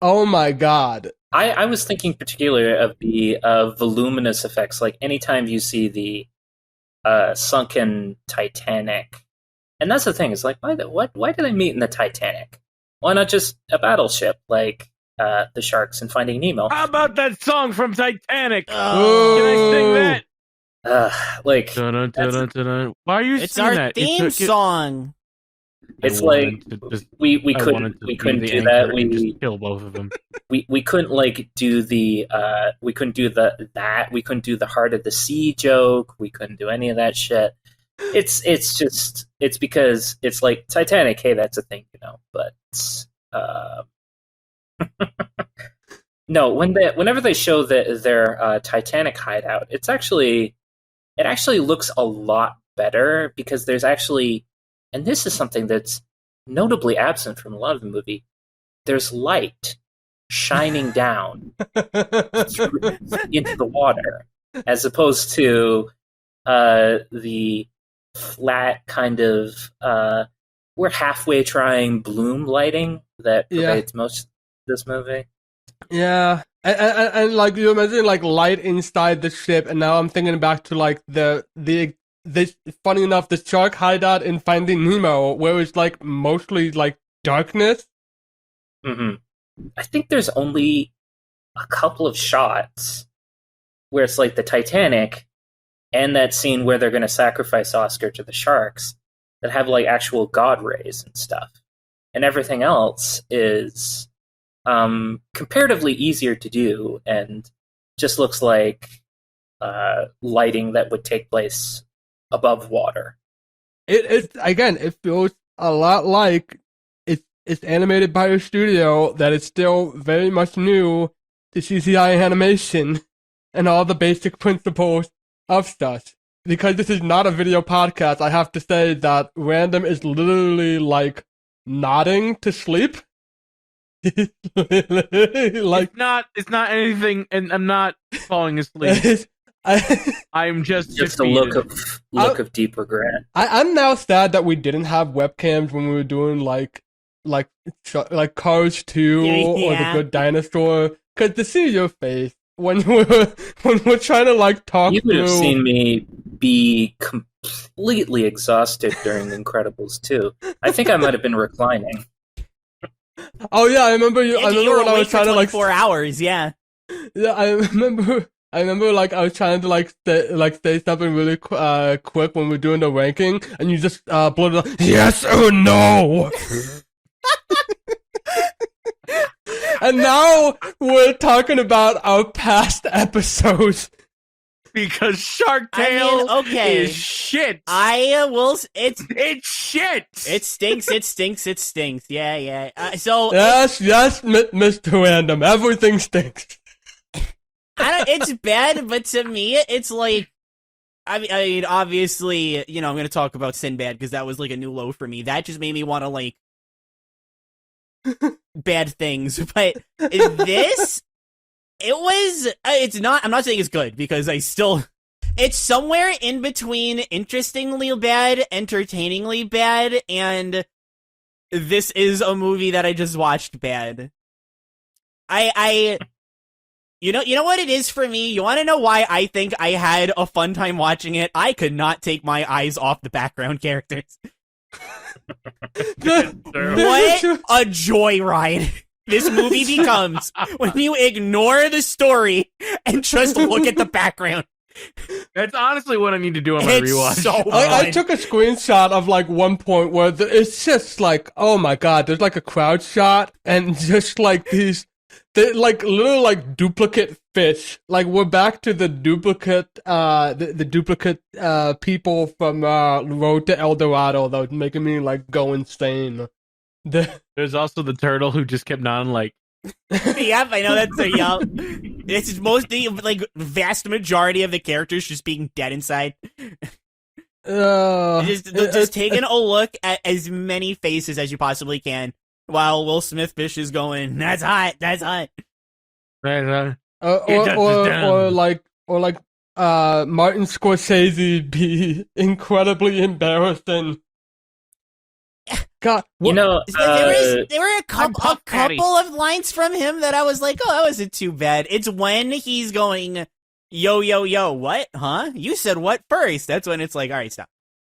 oh my god. I was thinking particularly of the voluminous effects, like anytime you see the sunken Titanic. And that's the thing, is like, why do they meet in the Titanic? Why not just a battleship like the sharks in Finding Nemo? How about that song from Titanic? Oh. Can I sing that? Like, Dun, dun, dun, dun, dun. Why are you It's singing our that? theme song. it's like we couldn't do that. We just kill both of them. we couldn't like do the we couldn't do the heart of the sea joke. We couldn't do any of that shit. It's because it's like Titanic. Hey, that's a thing, you know. But no, whenever they show their Titanic hideout, it actually looks a lot better, because there's actually, and this is something that's notably absent from a lot of the movie, there's light shining down into the water, as opposed to the flat kind of we're halfway trying bloom lighting that pervades most of this movie. Yeah, and like you mentioned, like light inside the ship, and now I'm thinking back to like the funny enough, the shark hideout in Finding Nemo, where it's like mostly like darkness. Mm-hmm. I think there's only a couple of shots where it's like the Titanic and that scene where they're going to sacrifice Oscar to the sharks that have like actual god rays and stuff. And everything else is comparatively easier to do and just looks like lighting that would take place above water. It feels a lot like it's animated by a studio that is still very much new to CGI animation and all the basic principles of stuff. Because this is not a video podcast, I have to say that Random is literally like nodding to sleep. Like it's not anything, and I'm not falling asleep. I'm just a look of deep regret. I'm now sad that we didn't have webcams when we were doing like Cars 2 or The Good Dinosaur, because to see your face when we're trying to like talk, you would have seen me be completely exhausted during The Incredibles 2. I think I might have been reclining. Oh yeah, I remember you. I remember when I was trying to like 4 hours. Yeah. Yeah, I remember. Like I was trying to say something really quick when we're doing the ranking, and you just blurted out, "Yes or no." And now we're talking about our past episodes. Because Shark Tale is shit. I will. It's shit. It stinks. It stinks. It stinks. Yeah. Yes, Mr. Random. Everything stinks. It's bad, but to me, it's like. I mean, obviously, I'm going to talk about Sinbad because that was like a new low for me. That just made me want to like bad things. But this. It's not, I'm not saying it's good, because it's somewhere in between interestingly bad, entertainingly bad, and this is a movie that I just watched bad. You know what it is for me? You want to know why I think I had a fun time watching it? I could not take my eyes off the background characters. What a joyride this movie becomes when you ignore the story and just look at the background. That's honestly what I need to do on my rewatch. So I took a screenshot of like one point where it's just like, oh my god, there's like a crowd shot and just like they're like little like duplicate fish. Like we're back to the duplicate, the duplicate people from Road to El Dorado that was making me like go insane. There's also the turtle who just kept on like. Yep, I know that's it's mostly like vast majority of the characters just being dead inside. Just taking a look at as many faces as you possibly can while Will Smith Fish is going, "That's hot, that's hot." Or like Martin Scorsese be incredibly embarrassing. God, there were a couple of lines from him that I was like, oh, that wasn't too bad. It's when he's going, yo, what? Huh? You said what first? That's when it's like, all right, stop.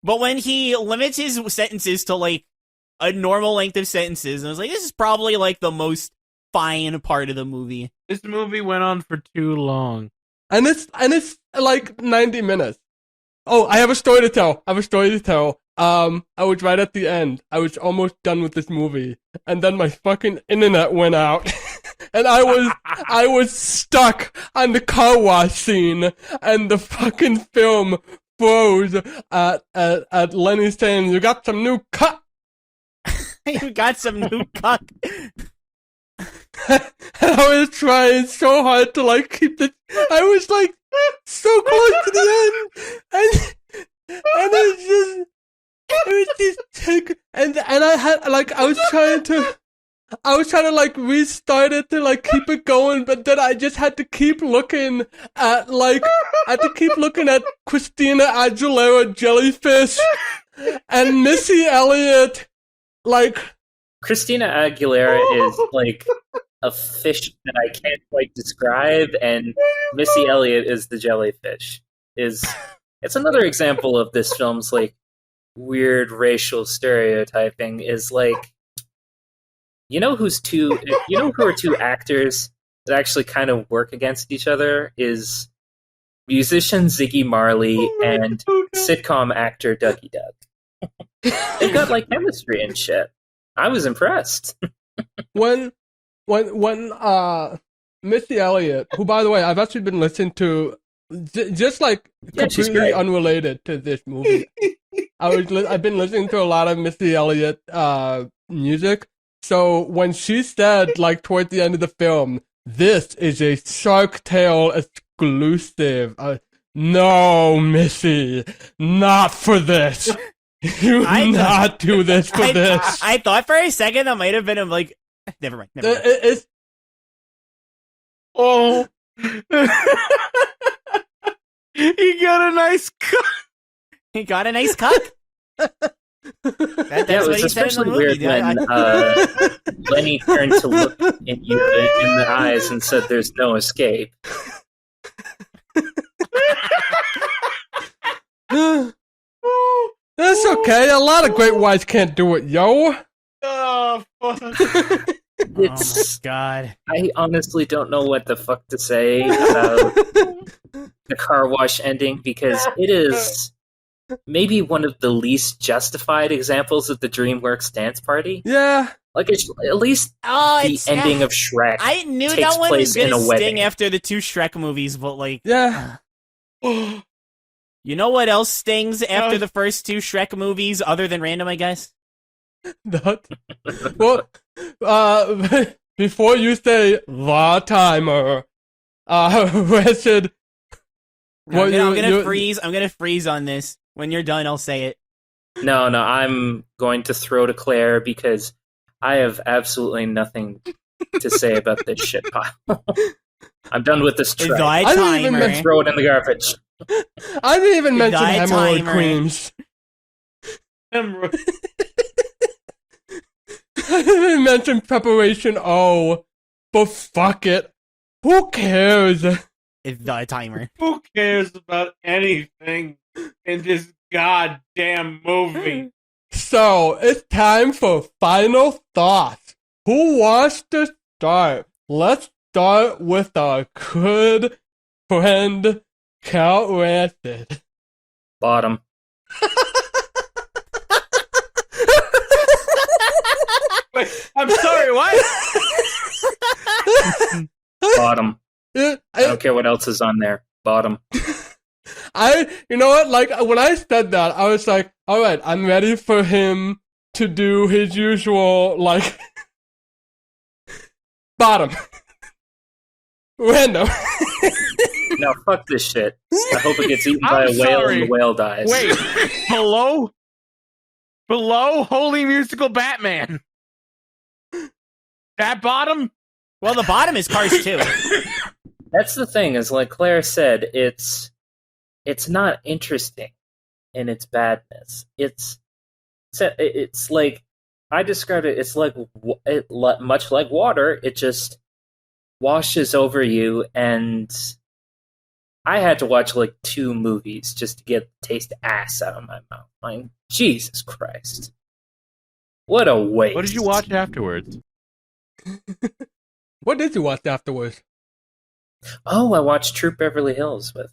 But when he limits his sentences to like a normal length of sentences, and I was like, this is probably like the most fine part of the movie. This movie went on for too long. And it's like 90 minutes. Oh, I have a story to tell. I was right at the end. I was almost done with this movie, and then my fucking internet went out, and I was stuck on the car wash scene, and the fucking film froze at Lenny saying, "You got some new cut." You got some new cuck. And I was trying so hard to like keep it. I was like so close to the end, and it's just. It was just take, and I had like I was trying to like restart it to like keep it going, but then I just had to keep looking at Christina Aguilera jellyfish and Missy Elliott. Like Christina Aguilera is like a fish that I can't quite describe, and Missy Elliott is the jellyfish. It's another example of this film's like weird racial stereotyping. Is like, you know who are two actors that actually kind of work against each other is musician Ziggy Marley and sitcom actor Dougie Doug. They've got like chemistry and shit. I was impressed. when Missy Elliott, who by the way I've actually been listening to, just like completely unrelated to this movie. I've been listening to a lot of Missy Elliott music. So when she said, like, toward the end of the film, this is a Shark Tale exclusive. No, Missy, not for this. You not do this for this. I thought for a second that might have been like, never mind. It's Oh. He got a nice cut. He got a nice cut. That's it what was he said in the especially movie. weird when Lenny turned to look at you in the eyes and said, "There's no escape." That's okay. A lot of great whites can't do it, yo. Oh, fuck. Oh my god. I honestly don't know what the fuck to say about the car wash ending, because it is maybe one of the least justified examples of the DreamWorks dance party. Yeah. Like, it's, at least the ending of Shrek I knew takes that one was place in gonna a sting wedding. after the two Shrek movies, but like, Yeah. you know what else stings after the first two Shrek movies, other than random, I guess? Well, before you say the timer, Richard, I'm gonna freeze. I'm gonna freeze on this. When you're done, I'll say it. No, I'm going to throw to Claire because I have absolutely nothing to say about this shit pile. I'm done with this track. I didn't even throw it in the garbage. I didn't even mention Die hemorrhoid timer. creams. I didn't even mention preparation O, but fuck it. Who cares? It's the timer. Who cares about anything in this goddamn movie? So, it's time for final thoughts. Who wants to start? Let's start with our good friend, CountRancid. Bottom. Wait, I'm sorry, what? Bottom. I don't care what else is on there. Bottom. You know what, like, when I said that, I was like, alright, I'm ready for him to do his usual, like, bottom. Random. No, fuck this shit. I hope it gets eaten by a whale and the whale dies. Wait, below Holy Musical Batman. That bottom? Well, the bottom is Cars 2. That's the thing, is like Claire said, it's not interesting in its badness. It's like, I described it, it's like, much like water, it just washes over you, and I had to watch like 2 movies just to get the taste of ass out of my mouth. Like, Jesus Christ. What a waste. What did you watch afterwards? What did you watch afterwards? Oh, I watched Troop Beverly Hills with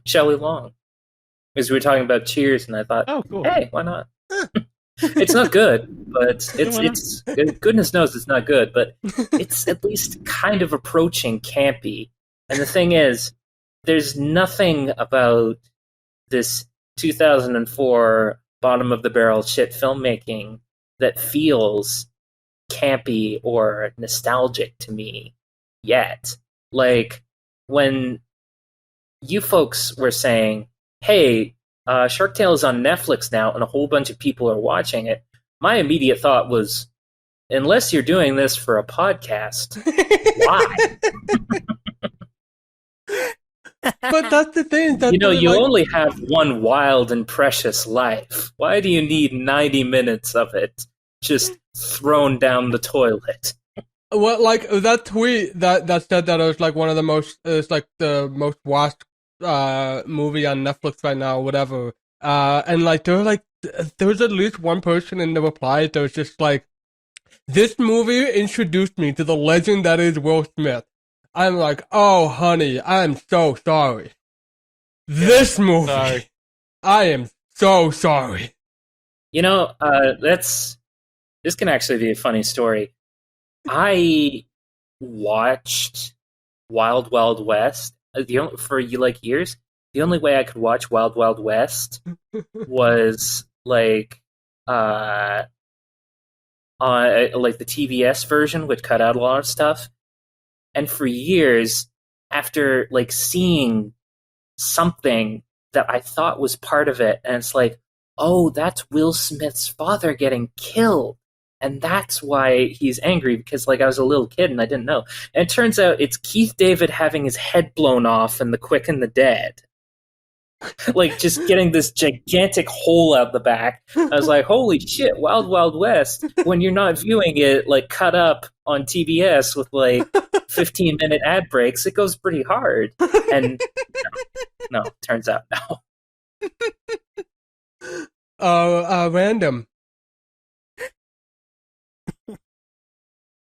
Shelley Long. Because we were talking about Cheers, and I thought, oh, cool. Hey, why not? It's not good, but it's goodness knows it's not good, but it's at least kind of approaching campy. And the thing is, there's nothing about this 2004 bottom of the barrel shit filmmaking that feels campy or nostalgic to me yet. Like, when you folks were saying, hey, Shark Tale is on Netflix now, and a whole bunch of people are watching it. My immediate thought was, unless you're doing this for a podcast, why? But that's the thing. That you only have one wild and precious life. Why do you need 90 minutes of it just thrown down the toilet? Well, like that tweet that said that it was like one of the most, it's like the most watched movie on Netflix right now, whatever. And like there was at least one person in the reply that was just like, "This movie introduced me to the legend that is Will Smith." I'm like, "Oh, honey, I'm so sorry. This movie, sorry. I am so sorry." This can actually be a funny story. I watched Wild Wild West for years. The only way I could watch Wild Wild West was like on like the TBS version, which cut out a lot of stuff. And for years, after like seeing something that I thought was part of it, and it's like, oh, that's Will Smith's father getting killed. And that's why he's angry, because like I was a little kid and I didn't know. And it turns out it's Keith David having his head blown off in The Quick and the Dead. Like just getting this gigantic hole out the back. I was like, holy shit, Wild Wild West, when you're not viewing it like cut up on TBS with like 15-minute ad breaks, it goes pretty hard. And no, turns out no. Random.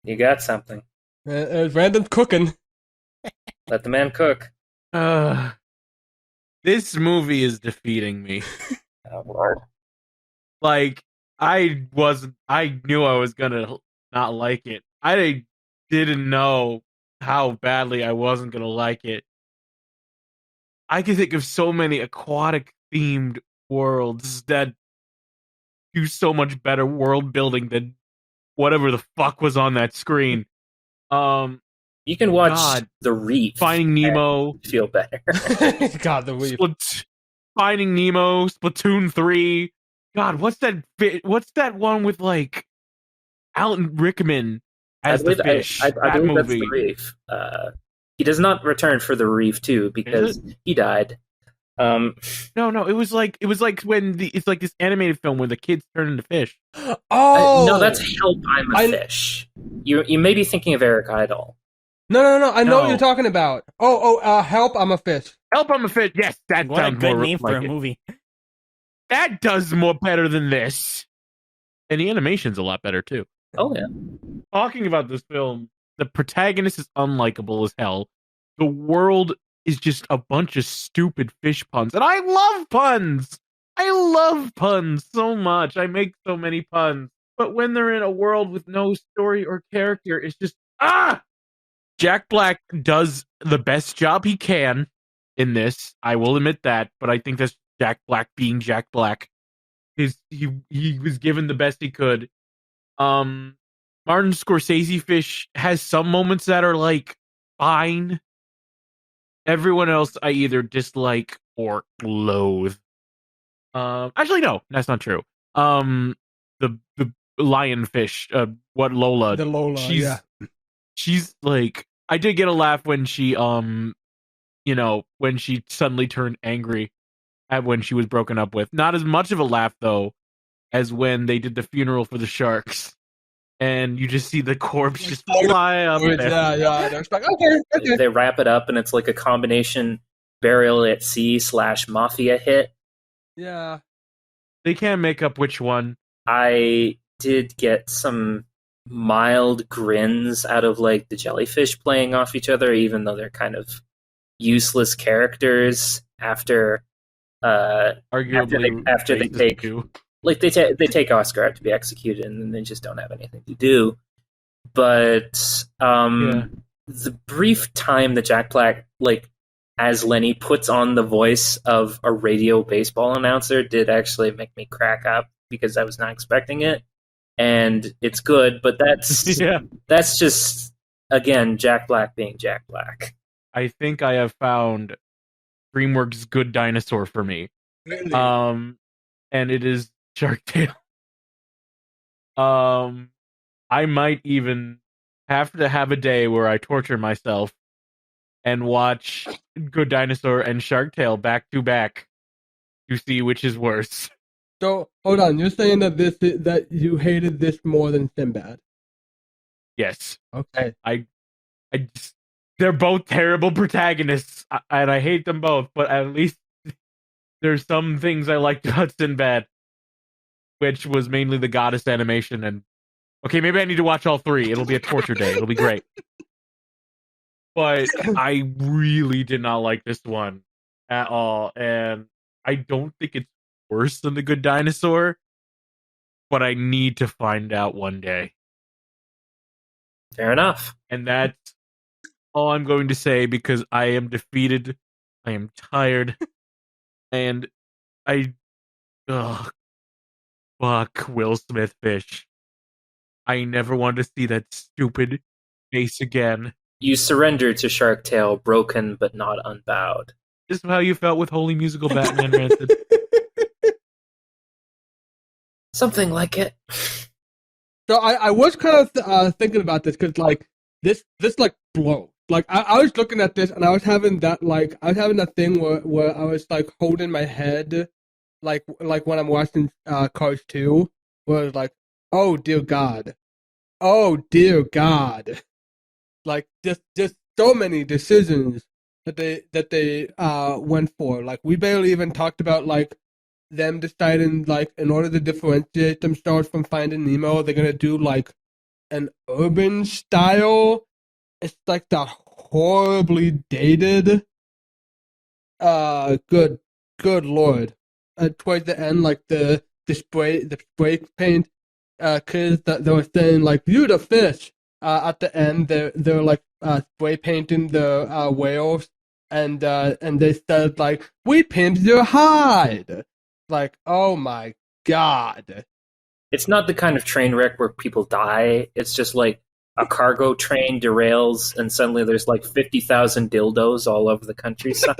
You got something. Random's cooking. Let the man cook. This movie is defeating me. Oh, Lord. Like, I knew I was gonna not like it. I didn't know how badly I wasn't gonna like it. I can think of so many aquatic-themed worlds that do so much better world building than whatever the fuck was on that screen. You can watch God. The Reef. Finding Nemo. Feel better. God, The Reef. Finding Nemo, Splatoon 3. God, what's that one with like Alan Rickman as the fish? I believe that's The Reef. He does not return for The Reef 2 because he died. No, it was like when it's like this animated film where the kids turn into fish. Oh no, that's Help! I'm a Fish. You may be thinking of Eric Idle. No. I know what you're talking about. Help! I'm a Fish. Help! I'm a Fish. Yes, that what a sounds good more name for like a movie. That does more better than this, and the animation's a lot better too. Oh yeah. Talking about this film, the protagonist is unlikable as hell. The world is just a bunch of stupid fish puns. And I love puns! I love puns so much. I make so many puns. But when they're in a world with no story or character, it's just, Jack Black does the best job he can in this. I will admit that. But I think that's Jack Black being Jack Black. He was given the best he could. Martin Scorsese Fish has some moments that are, like, fine. Everyone else I either dislike or loathe. Actually, no, that's not true. The lionfish, what Lola? The Lola, she's like, I did get a laugh when she, when she suddenly turned angry at when she was broken up with. Not as much of a laugh though, as when they did the funeral for the sharks. And you just see the corpse just fly up there. Yeah. Like, okay. They wrap it up, and it's like a combination Burial at Sea / Mafia hit. Yeah. They can't make up which one. I did get some mild grins out of like the jellyfish playing off each other, even though they're kind of useless characters after Arguably, after they take. Like, they take Oscar out to be executed, and then they just don't have anything to do. But the brief time that Jack Black, like, as Lenny, puts on the voice of a radio baseball announcer did actually make me crack up, because I was not expecting it. And it's good, but that's just, again, Jack Black being Jack Black. I think I have found DreamWorks' Good Dinosaur for me. Really? And it is Shark Tale. I might even have to have a day where I torture myself and watch Good Dinosaur and Shark Tale back to back to see which is worse. So hold on, you're saying that that you hated this more than Sinbad? Yes. Okay. They're both terrible protagonists, and I hate them both. But at least there's some things I liked about Sinbad, which was mainly the goddess animation. And okay, maybe I need to watch all three. It'll be a torture day. It'll be great. But I really did not like this one at all, and I don't think it's worse than The Good Dinosaur. But I need to find out one day. Fair enough. And that's all I'm going to say, because I am defeated. I am tired. And fuck Will Smith fish. I never wanted to see that stupid face again. You surrendered to Shark Tale, broken but not unbowed. This is how you felt with Holy Musical Batman Rancid. Something like it. So I was kind of thinking about this because like this like blows. Like I was looking at this and I was having that thing where I was like holding my head, like when I'm watching Cars 2, where I was like, oh dear God, like just so many decisions that they went for. Like we barely even talked about like them deciding like in order to differentiate themselves from Finding Nemo, they're gonna do like an urban style. It's like the horribly dated. Good lord. Towards the end, like the spray paint, kids that they were saying like "you the fish." At the end, they're like spray painting the whales, and they said like "we pimped your hide." Like, oh my god. It's not the kind of train wreck where people die. It's just like a cargo train derails and suddenly there's like 50,000 dildos all over the countryside.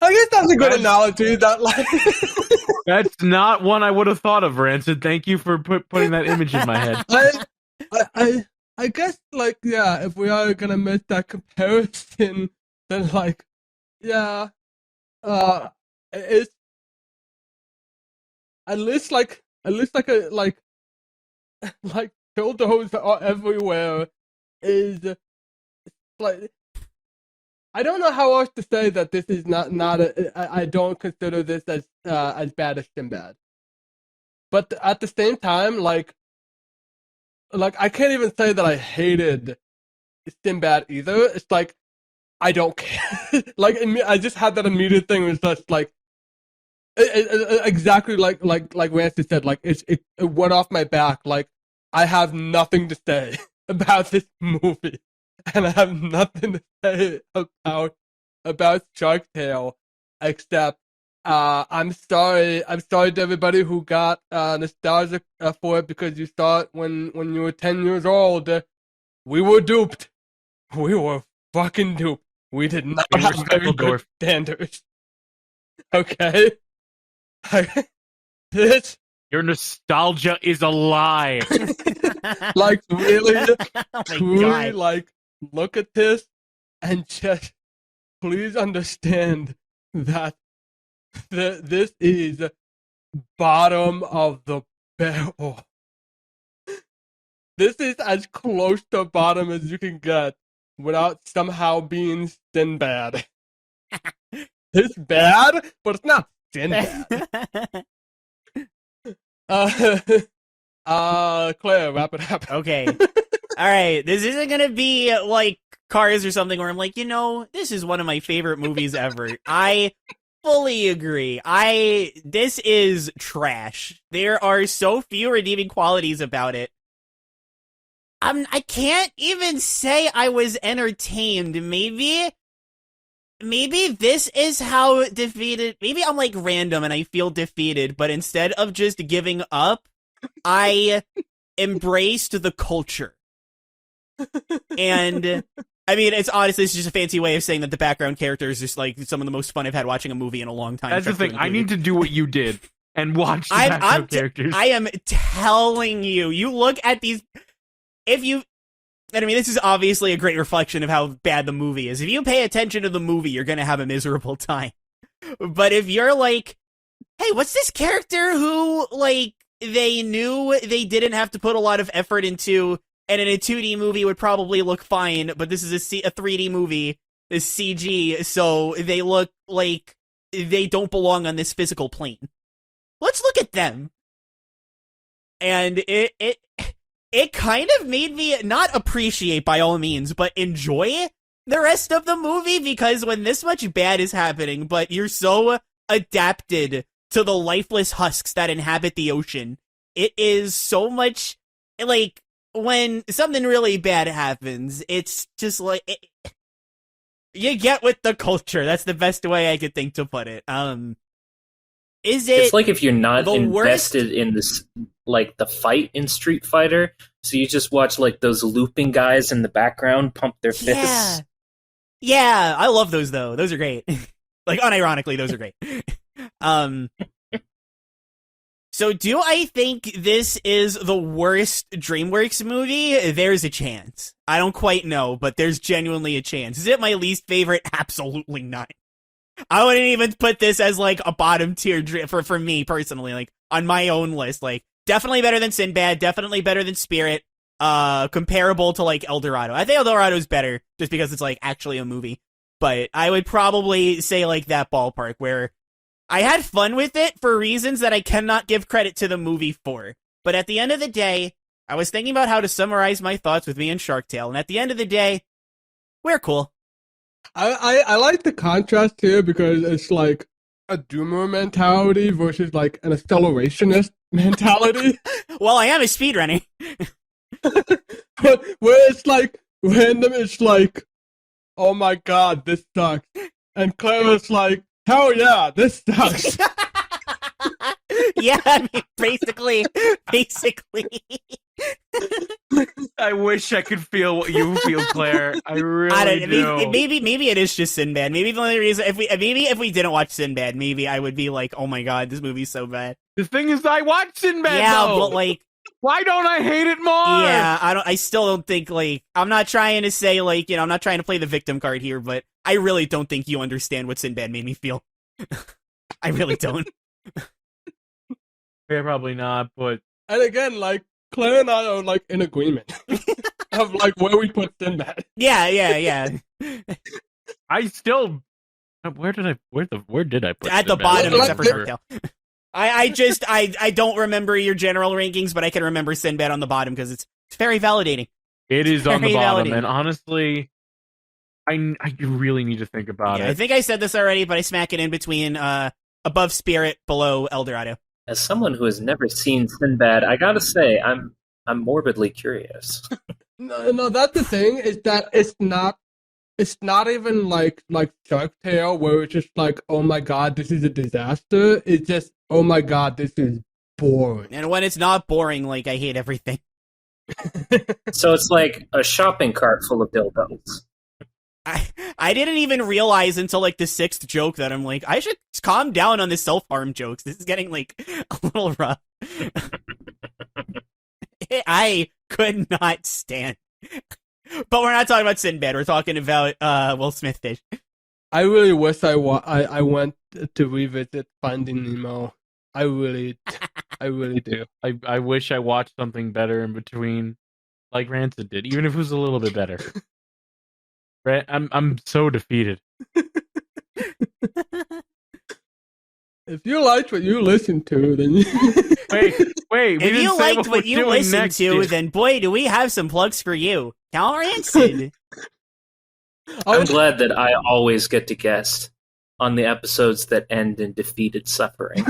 I guess that's a good analogy. That like That's not one I would have thought of, Rancid. Thank you for putting that image in my head. I guess like yeah, if we are gonna make that comparison, then like yeah, it's at least like a like dildos are everywhere is like I don't know how else to say that this is not I don't consider this as bad as Sinbad, but at the same time like I can't even say that I hated Sinbad either. It's like I don't care. Like I just had that immediate thing. It was just like exactly like Rancy said. Like it went off my back. Like I have nothing to say about this movie, and I have nothing to say about Shark Tale except I'm sorry to everybody who got nostalgic for it because you saw it when you were 10 years old. We were duped. We were fucking duped. We did not have very good standards. Okay? This... Your nostalgia is a lie. Like, really? Oh my truly, God. like, look at this and just please understand that this is bottom of the barrel. This is as close to bottom as you can get without somehow being Sinbad. It's bad, but it's not Sinbad. Claire, wrap it up. Okay. Alright, this isn't gonna be like Cars or something where I'm like, this is one of my favorite movies ever. I fully agree. This is trash. There are so few redeeming qualities about it. I can't even say I was entertained. Maybe this is how defeated... Maybe I'm like random and I feel defeated, but instead of just giving up, I embraced the culture. And I mean, it's just a fancy way of saying that the background character is just like some of the most fun I've had watching a movie in a long time. That's the thing. I need to do what you did and watch the background characters. I am telling you, you look at these. And I mean, this is obviously a great reflection of how bad the movie is. If you pay attention to the movie, you're gonna have a miserable time. But if you're like, hey, what's this character who, like, they knew they didn't have to put a lot of effort into, and in a 2D movie would probably look fine, but this is a 3D movie, this CG, so they look like they don't belong on this physical plane. Let's look at them. And it kind of made me not appreciate by all means, but enjoy the rest of the movie, because when this much bad is happening, but you're so adapted to the lifeless husks that inhabit the ocean, it is so much, like, when something really bad happens, it's just like, you get with the culture. That's the best way I could think to put it. It's like if you're not invested in this, like the fight in Street Fighter, so you just watch like those looping guys in the background pump their fists. Yeah, I love those though. Those are great. Like, unironically, those are great. So do I think this is the worst DreamWorks movie? There's a chance. I don't quite know, but there's genuinely a chance. Is it my least favorite? Absolutely not. I wouldn't even put this as, like, a bottom tier for me personally, like, on my own list. Like, definitely better than Sinbad, definitely better than Spirit, comparable to, like, El Dorado. I think El Dorado is better, just because it's, like, actually a movie. But I would probably say, like, that ballpark, where I had fun with it for reasons that I cannot give credit to the movie for. But at the end of the day, I was thinking about how to summarize my thoughts with me and Shark Tale, and at the end of the day, we're cool. I like the contrast here because it's like a doomer mentality versus like an accelerationist mentality. Well, I am a speedrunner. But where it's like random, it's like, oh my god, this sucks. And Claire is like, hell yeah, this sucks. Yeah, I mean, basically. I wish I could feel what you feel, Claire. I really do. Maybe it is just Sinbad. Maybe the only reason, if we didn't watch Sinbad, maybe I would be like, oh my god, this movie's so bad. The thing is, I watched Sinbad. Yeah, though. but like, why don't I hate it more? Yeah, I still don't think, like, I'm not trying to say, like, you know, I'm not trying to play the victim card here, but I really don't think you understand what Sinbad made me feel. I really don't. Yeah, probably not, but... And again, like, Claire and I are, like, in agreement of, like, where we put Sinbad. Yeah. I still... Where did I put At the Sinbad? bottom, except for Shark Tale. I don't remember your general rankings, but I can remember Sinbad on the bottom because it's very validating. It is on the bottom, validating. and honestly, I really need to think about it. I think I said this already, but I smack it in between above Spirit, below El Dorado. As someone who has never seen Sinbad, I gotta say, I'm morbidly curious. No, that's the thing, is that it's not even like Shark Tale, where it's just like, oh my god, this is a disaster. It's just, oh my god, this is boring. And when it's not boring, like, I hate everything. So it's like a shopping cart full of dildos. I didn't even realize until, like, the 6th joke that I'm like, I should calm down on the self-harm jokes. This is getting, like, a little rough. I could not stand. But we're not talking about Sinbad. We're talking about Will Smith fish. I really wish I went to revisit Finding Nemo. I really do. I wish I watched something better in between, like Rancid did, even if it was a little bit better. Right? I'm so defeated. If you liked what you listened to, then wait. If you liked what you listened to, then boy, do we have some plugs for you. CountRancid. I'm glad that I always get to guest on the episodes that end in defeated suffering.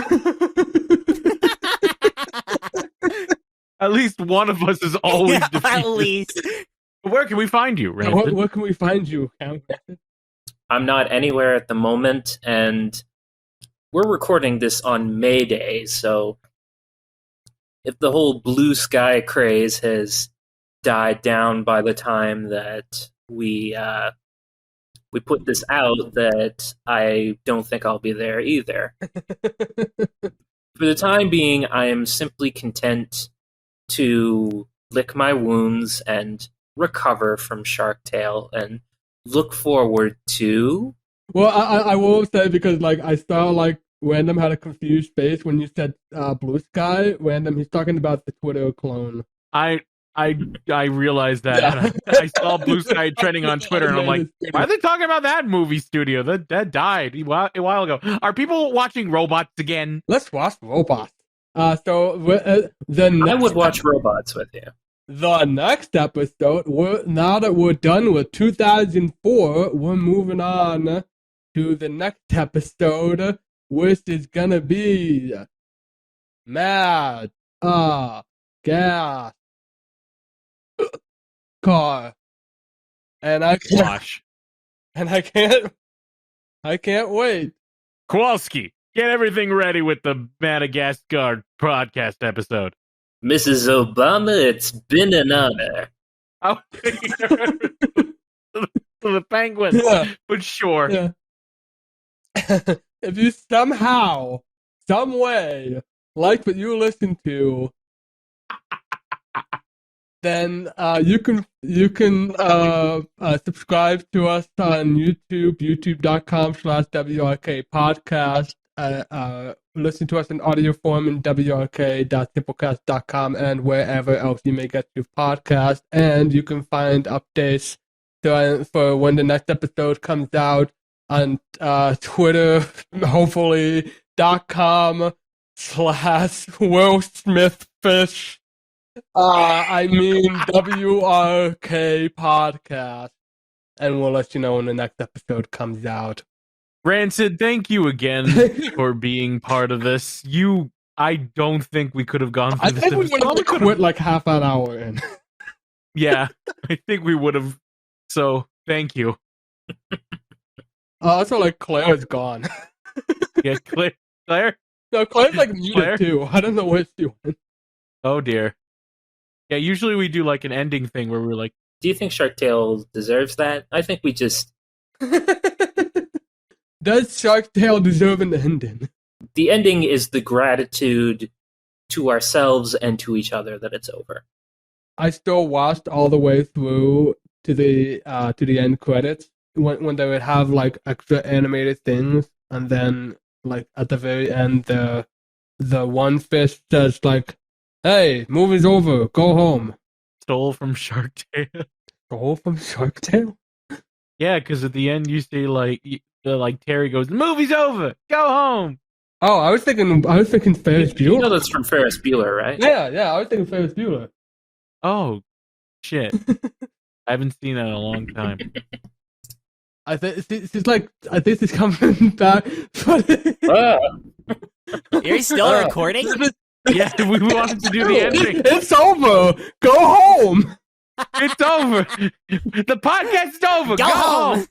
At least one of us is always defeated. At least. Where can we find you, Rancid? where can we find you, CountRancid? I'm not anywhere at the moment, and we're recording this on May Day, so if the whole blue sky craze has died down by the time that we put this out that I don't think I'll be there either. For the time being, I am simply content to lick my wounds and recover from Shark Tale and look forward to... Well, I will say, because like I saw like Random had a confused face when you said Blue Sky. Random, he's talking about the Twitter clone. I realized that. Yeah. I saw Blue Sky trending on Twitter, and I'm like, why are they talking about that movie studio? That died a while ago. Are people watching Robots again? Let's watch Robots. I would watch Robots with you. The next episode, now that we're done with 2004, we're moving on to the next episode, which is gonna be Mad Gas Car. And I can't wait. Kowalski, get everything ready with the Madagascar podcast episode. Mrs. Obama, it's been an honor. Oh, the penguin. Yeah. But sure. Yeah. If you somehow, some way, like what you listen to, then you can subscribe to us on YouTube, youtube.com/WRK podcast. Listen to us in audio form in wrk.simplecast.com and wherever else you may get your podcast. And you can find updates for when the next episode comes out on Twitter, hopefully.com/WillSmithFish. I mean WRK podcast. And we'll let you know when the next episode comes out. Rancid, thank you again for being part of this. I don't think we could have gone through I this. think we would have quit like half an hour in. Yeah, I think we would have. So, thank you. Also, like, Claire's gone. Yeah, Claire? No, Claire's like muted Claire? too. I don't know where she went. Oh, dear. Yeah, usually we do like an ending thing where we're like, Do you think Shark Tale deserves that? I think we just... Does Shark Tale deserve an ending? The ending is the gratitude to ourselves and to each other that it's over. I still watched all the way through to the end credits when they would have like extra animated things, and then like at the very end the one fish says like, "Hey, movie's over. Go home." stole from Shark Tale. Stole from Shark Tale? Yeah, because at the end you say like Terry goes, "The movie's over. Go home." Oh, I was thinking Ferris Bueller. You know that's from Ferris Bueller, right? Yeah, I was thinking Ferris Bueller. Oh, shit. I haven't seen that in a long time. I think she's coming back. You're still recording? Yeah, we wanted to do the ending. It's over. Go home. It's over. The podcast's over. Go home.